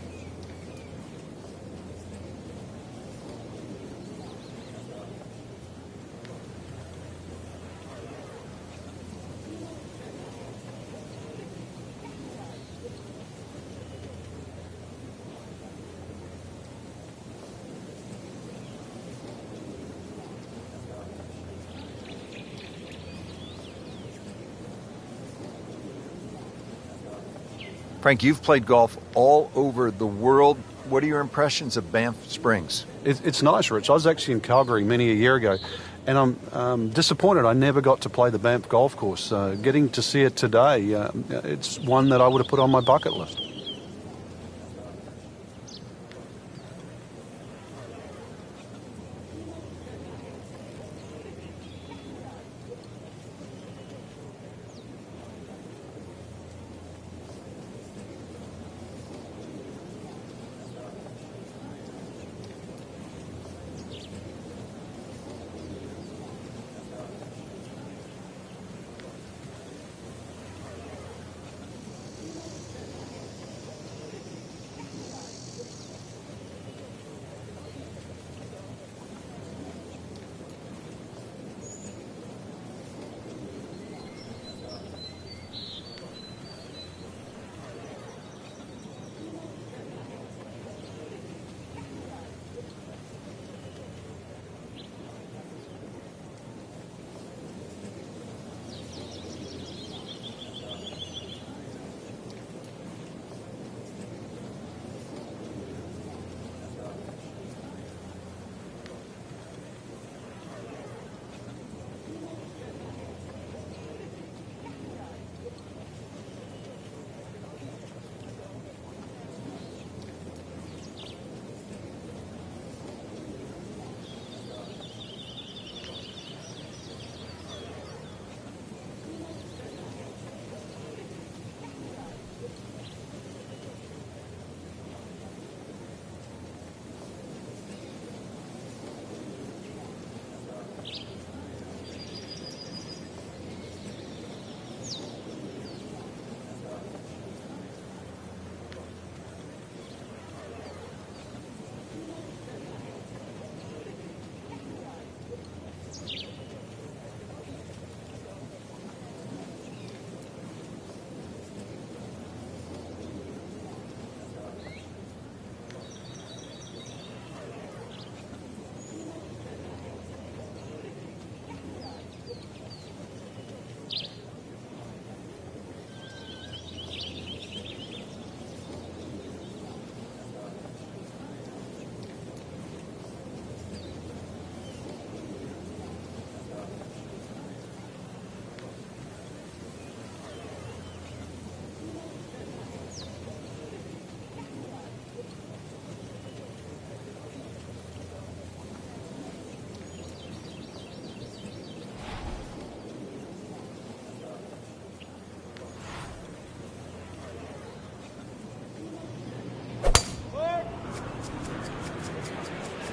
Frank, you've played golf all over the world. What are your impressions of Banff Springs? It's nice, Rich. I was actually in Calgary many a year ago, and I'm disappointed I never got to play the Banff golf course. Getting to see it today, it's one that I would have put on my bucket list.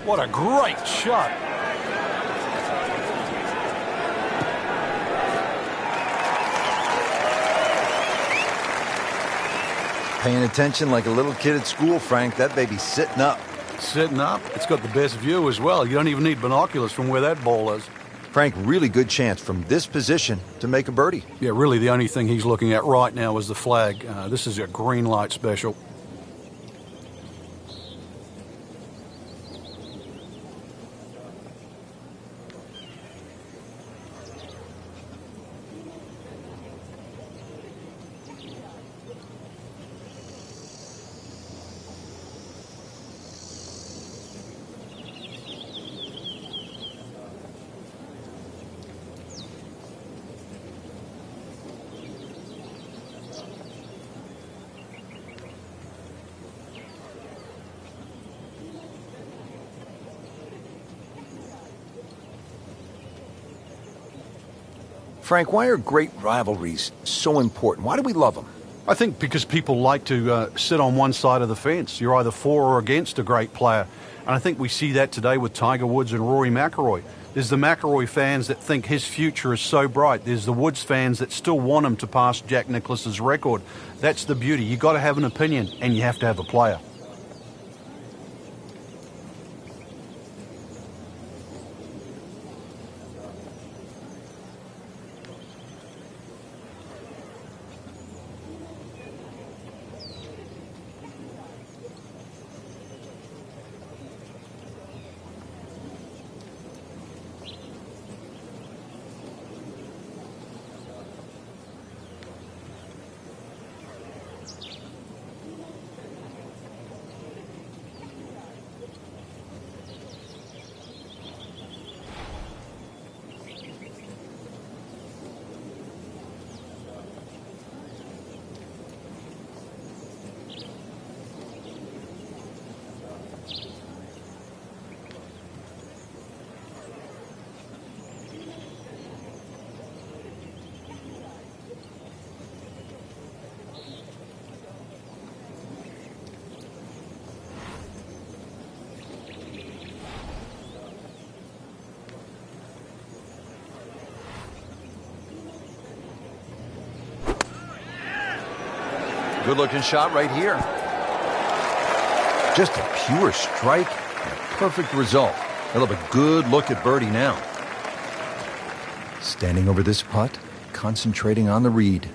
What a great shot. Paying attention like a little kid at school, Frank. That baby's sitting up. Sitting up. It's got the best view as well. You don't even need binoculars from where that ball is. Frank, really good chance from this position to make a birdie. Yeah, really the only thing he's looking at right now is the flag. This is a green light special. Frank, why are great rivalries so important? Why do we love them? I think because people like to sit on one side of the fence. You're either for or against a great player. And I think we see that today with Tiger Woods and Rory McIlroy. There's the McIlroy fans that think his future is so bright. There's the Woods fans that still want him to pass Jack Nicklaus's record. That's the beauty. You've got to have an opinion, and you have to have a player. Good-looking shot right here. Just a pure strike and a perfect result. He'll have a good look at birdie now. Standing over this putt, concentrating on the read.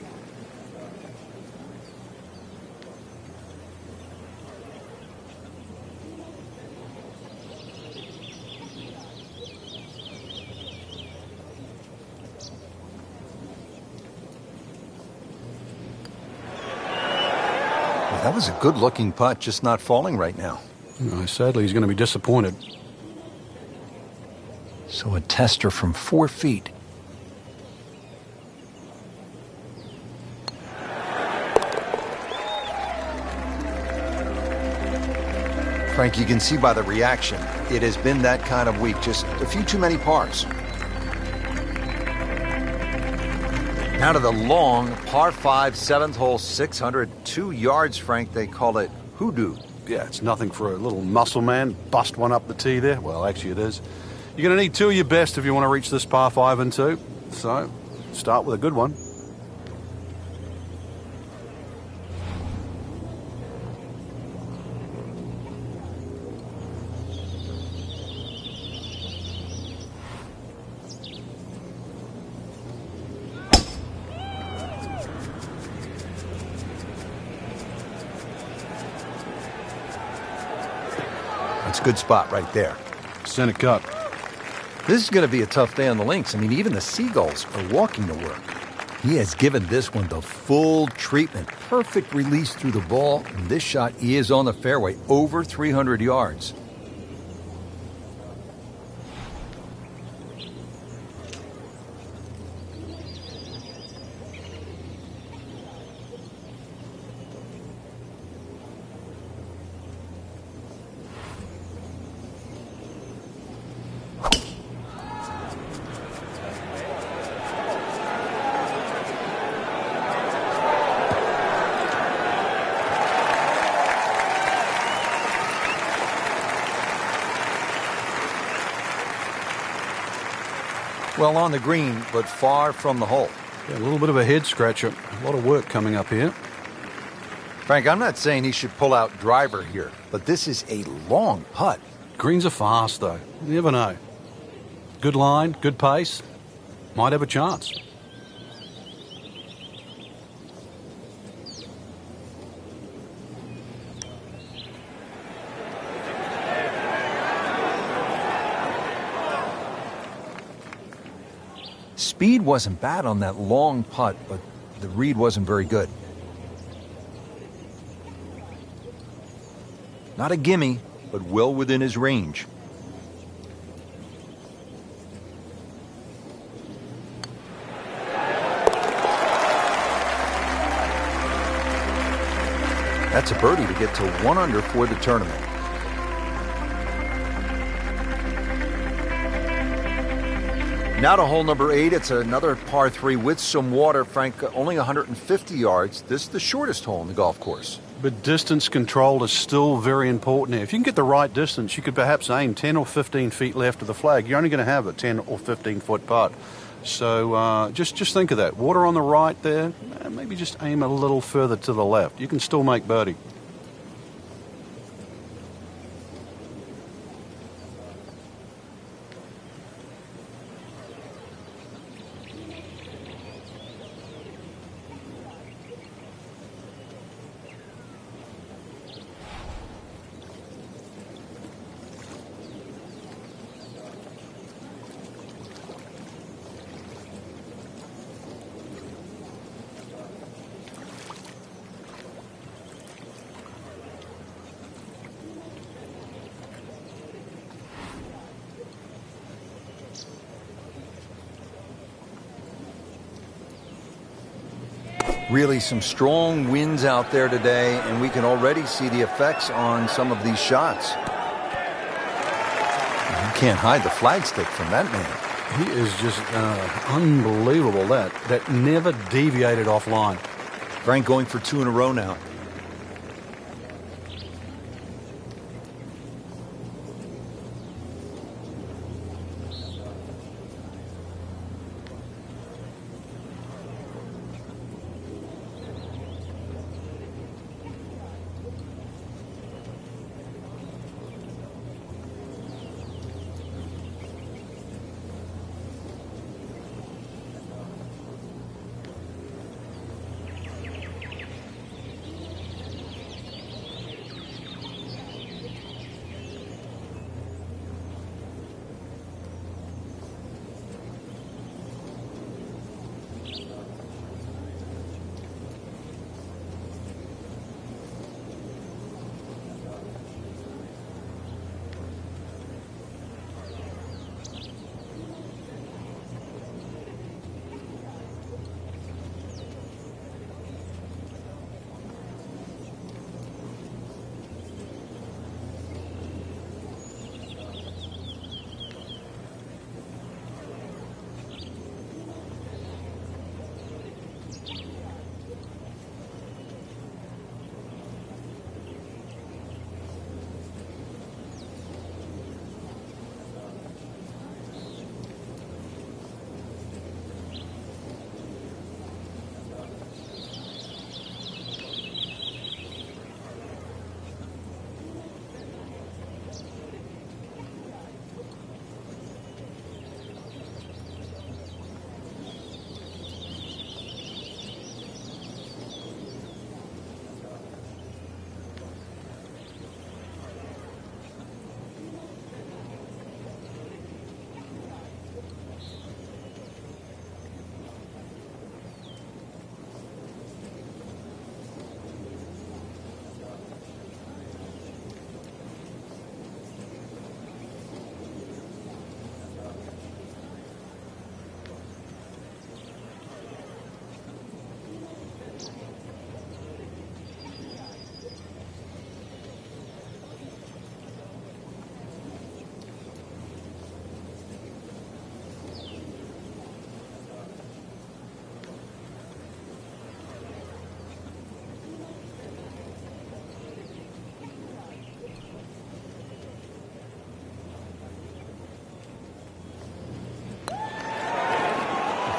That was a good-looking putt, just not falling right now. Sadly, he's going to be disappointed. So a tester from 4 feet. Frank, you can see by the reaction, it has been that kind of week. Just a few too many pars. Now to the long par 5 7th hole, 602 yards, Frank. They call it hoodoo. Yeah, it's nothing for a little muscle man. Bust one up the tee there. Well, actually it is. You're going to need 2 of your best if you want to reach this par 5 and 2. So, start with a good one. That's a good spot right there. Center cut. This is going to be a tough day on the links. I mean, even the Seagulls are walking to work. He has given this one the full treatment. Perfect release through the ball. And this shot is on the fairway, over 300 yards. Well, on the green, but far from the hole. Yeah, a little bit of a head scratcher. A lot of work coming up here. Frank, I'm not saying he should pull out driver here, but this is a long putt. Greens are fast, though. You never know. Good line, good pace. Might have a chance. Speed wasn't bad on that long putt, but the read wasn't very good. Not a gimme, but well within his range. That's a birdie to get to 1 under for the tournament. Now to hole number 8. It's another par 3 with some water. Frank, only 150 yards. This is the shortest hole in the golf course. But distance control is still very important here. If you can get the right distance, you could perhaps aim 10 or 15 feet left of the flag. You're only going to have a 10 or 15-foot putt. So just think of that. Water on the right there, maybe just aim a little further to the left. You can still make birdie. Really some strong winds out there today, and we can already see the effects on some of these shots. You can't hide the flagstick from that man. He is just unbelievable. That never deviated offline. Frank going for 2 in a row now.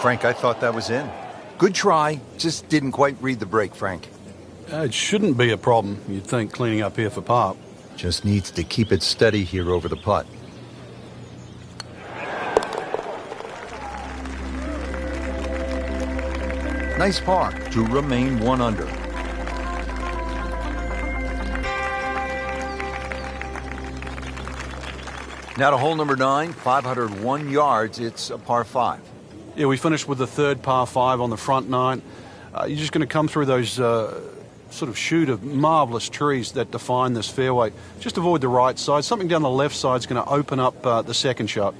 Frank, I thought that was in. Good try, just didn't quite read the break, Frank. It shouldn't be a problem, you'd think, cleaning up here for par. Just needs to keep it steady here over the putt. Nice par to remain 1 under. Now to hole number 9, 501 yards. It's a par 5. Yeah, we finished with the third par 5 on the front 9. You're just going to come through those sort of shoot of marvellous trees that define this fairway. Just avoid the right side. Something down the left side is going to open up the second shot.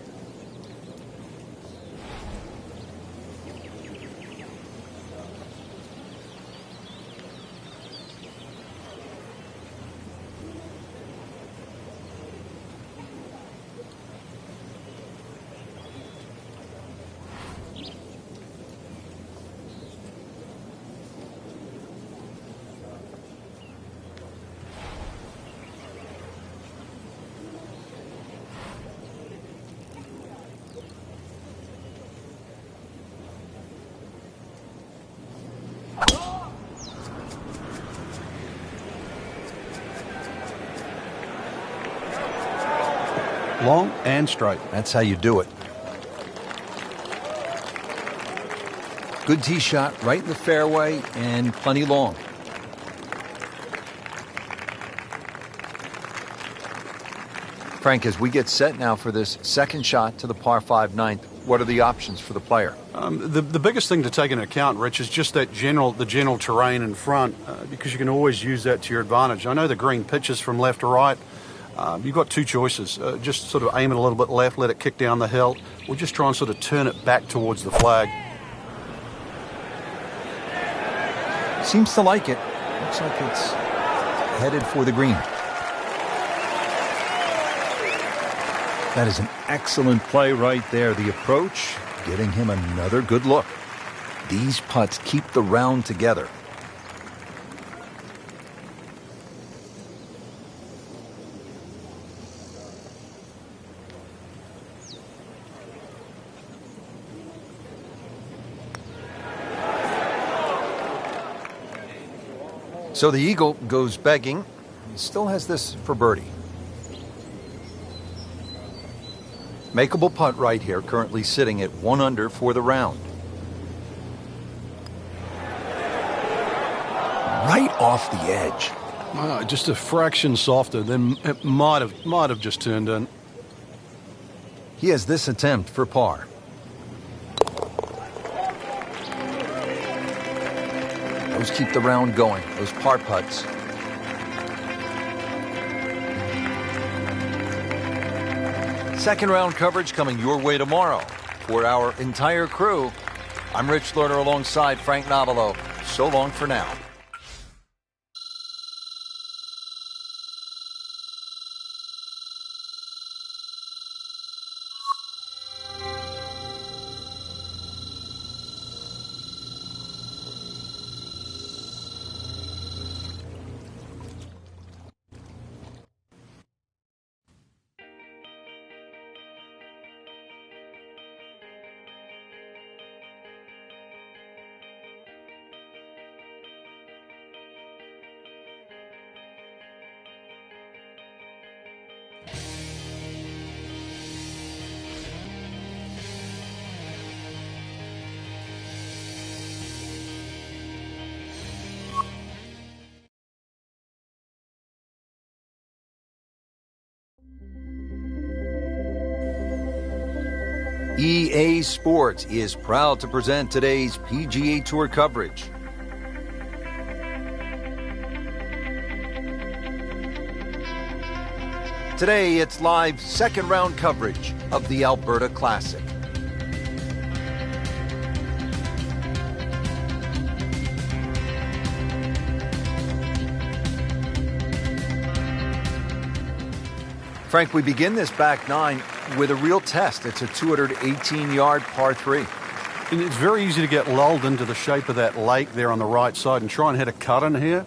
Long and straight. That's how you do it. Good tee shot right in the fairway and plenty long. Frank, as we get set now for this second shot to the par 5 ninth, what are the options for the player? The biggest thing to take into account, Rich, is just that the general terrain in front, because you can always use that to your advantage. I know the green pitches from left to right. You've got two choices. Just sort of aim it a little bit left, let it kick down the hill, or just try and sort of turn it back towards the flag. Seems to like it. Looks like it's headed for the green. That is an excellent play right there. The approach, giving him another good look. These putts keep the round together. So the eagle goes begging. He still has this for birdie. Makeable putt right here, currently sitting at 1 under for the round. Right off the edge. Just a fraction softer, then it might have just turned in. He has this attempt for par. Those keep the round going, those par putts. Second round coverage coming your way tomorrow. For our entire crew, I'm Rich Lerner alongside Frank Nobilo. So long for now. EA Sports is proud to present today's PGA Tour coverage. Today, it's live second round coverage of the Alberta Classic. Frank, we begin this back nine with a real test. It's a 218-yard par 3. And it's very easy to get lulled into the shape of that lake there on the right side and try and hit a cut in here.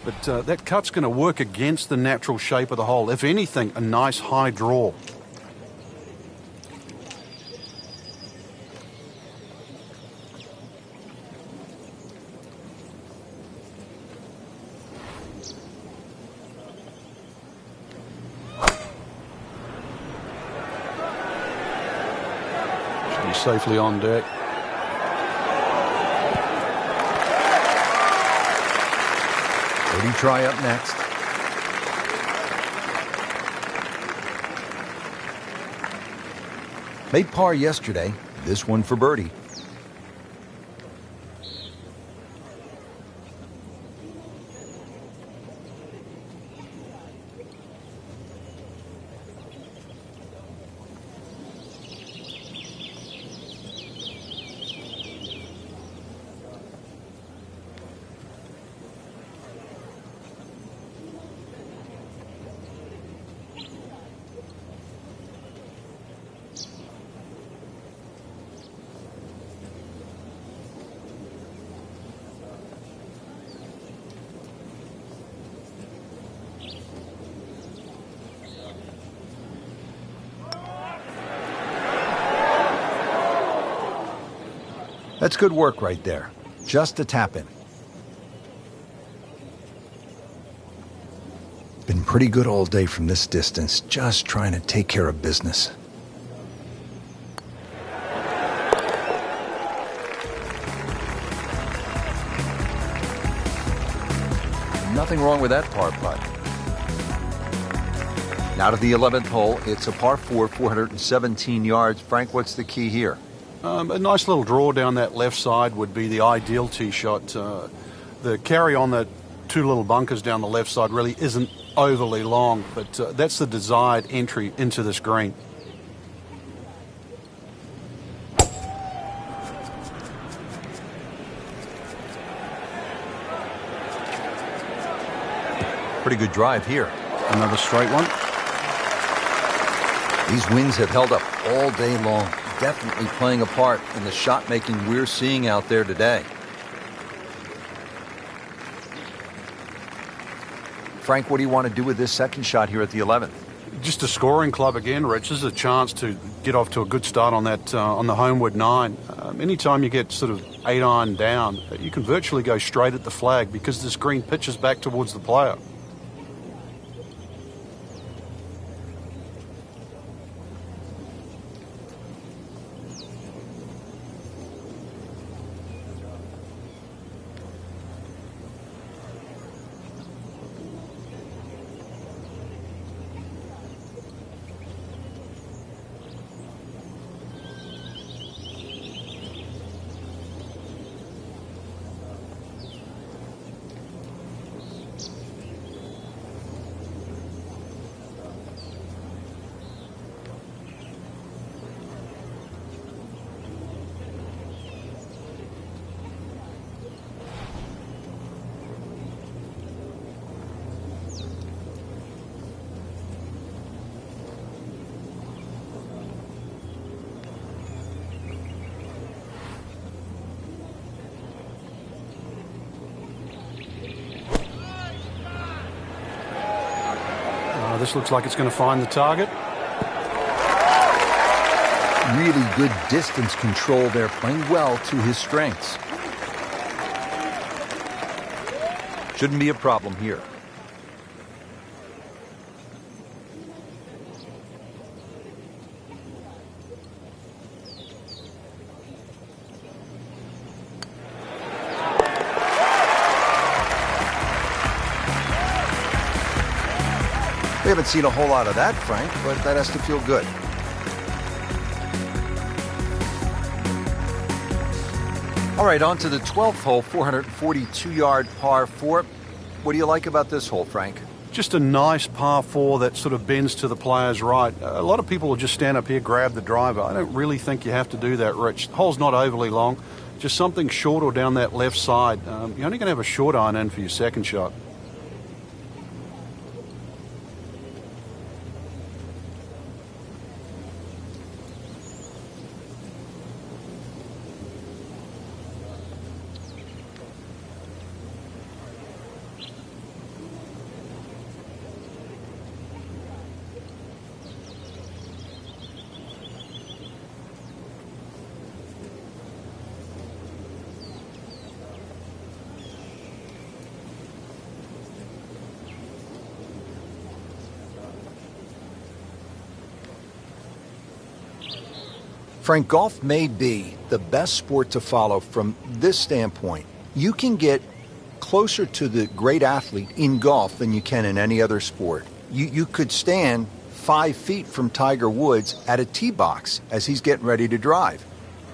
But that cut's going to work against the natural shape of the hole. If anything, a nice high draw. He's safely on deck. Birdie try up next. Made par yesterday. This one for birdie. That's good work right there. Just a tap in. Been pretty good all day from this distance, just trying to take care of business. Nothing wrong with that par putt. Now to the 11th hole. It's a par 4, 417 yards. Frank, what's the key here? A nice little draw down that left side would be the ideal tee shot. The carry on the two little bunkers down the left side really isn't overly long, but that's the desired entry into this green. Pretty good drive here. Another straight one. These winds have held up all day long. Definitely playing a part in the shot making we're seeing out there today. Frank, what do you want to do with this second shot here at the 11th? Just a scoring club again, Rich. This is a chance to get off to a good start on that on the homeward 9. Anytime you get sort of 8 iron down, you can virtually go straight at the flag because this green pitches back towards the player. This looks like it's going to find the target. Really good distance control there, playing well to his strengths. Shouldn't be a problem here. We haven't seen a whole lot of that, Frank, but that has to feel good. All right, on to the 12th hole, 442-yard par 4. What do you like about this hole, Frank? Just a nice par 4 that sort of bends to the player's right. A lot of people will just stand up here, grab the driver. I don't really think you have to do that, Rich. The hole's not overly long. Just something short or down that left side. You're only going to have a short iron in for your second shot. Frank, golf may be the best sport to follow from this standpoint. You can get closer to the great athlete in golf than you can in any other sport. You could stand 5 feet from Tiger Woods at a tee box as he's getting ready to drive.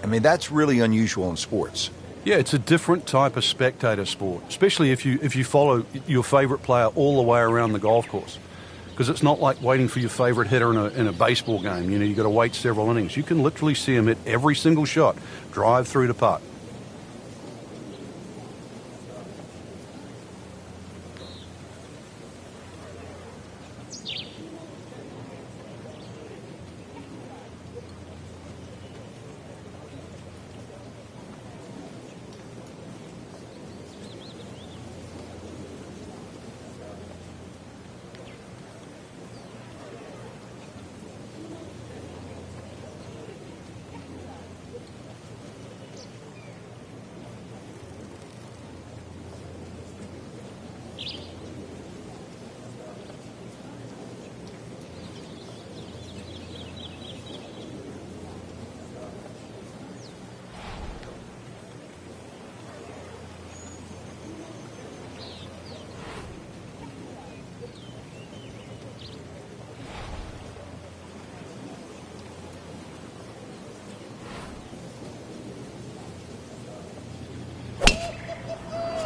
I mean, that's really unusual in sports. Yeah, it's a different type of spectator sport, especially if you follow your favourite player all the way around the golf course. Because it's not like waiting for your favourite hitter in a baseball game. You know, you've got to wait several innings. You can literally see him hit every single shot, drive through to putt.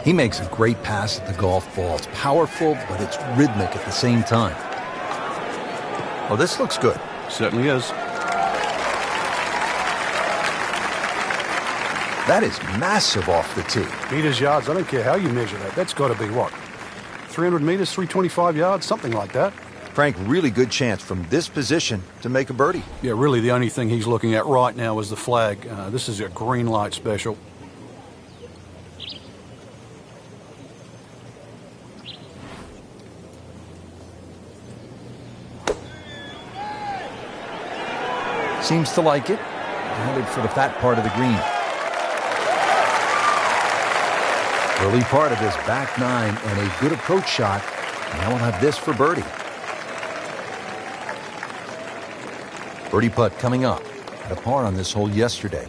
He makes a great pass at the golf ball. It's powerful, but it's rhythmic at the same time. Oh, this looks good. Certainly is. That is massive off the tee. Meters, yards, I don't care how you measure that. That's got to be what? 300 meters, 325 yards, something like that. Frank, really good chance from this position to make a birdie. Yeah, really the only thing he's looking at right now is the flag. This is a green light special. Seems to like it. Headed for the fat part of the green. Early part of his back nine and a good approach shot. Now we'll have this for birdie. Birdie putt coming up. Had a par on this hole yesterday.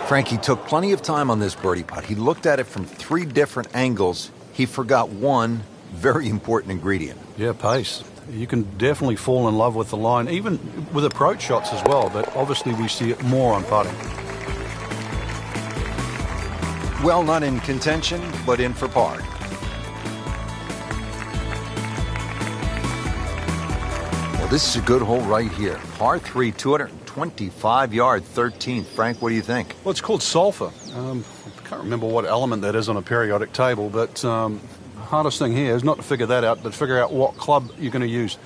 Frankie took plenty of time on this birdie putt. He looked at it from 3 different angles. He forgot one very important ingredient. Yeah, pace. You can definitely fall in love with the line, even with approach shots as well, but obviously we see it more on putting. Well, not in contention, but in for par. Well, this is a good hole right here. Par 3, 225-yard 13th. Frank, what do you think? Well, it's called sulfur. I can't remember what element that is on a periodic table, but hardest thing here is not to figure that out, but figure out what club you're going to use.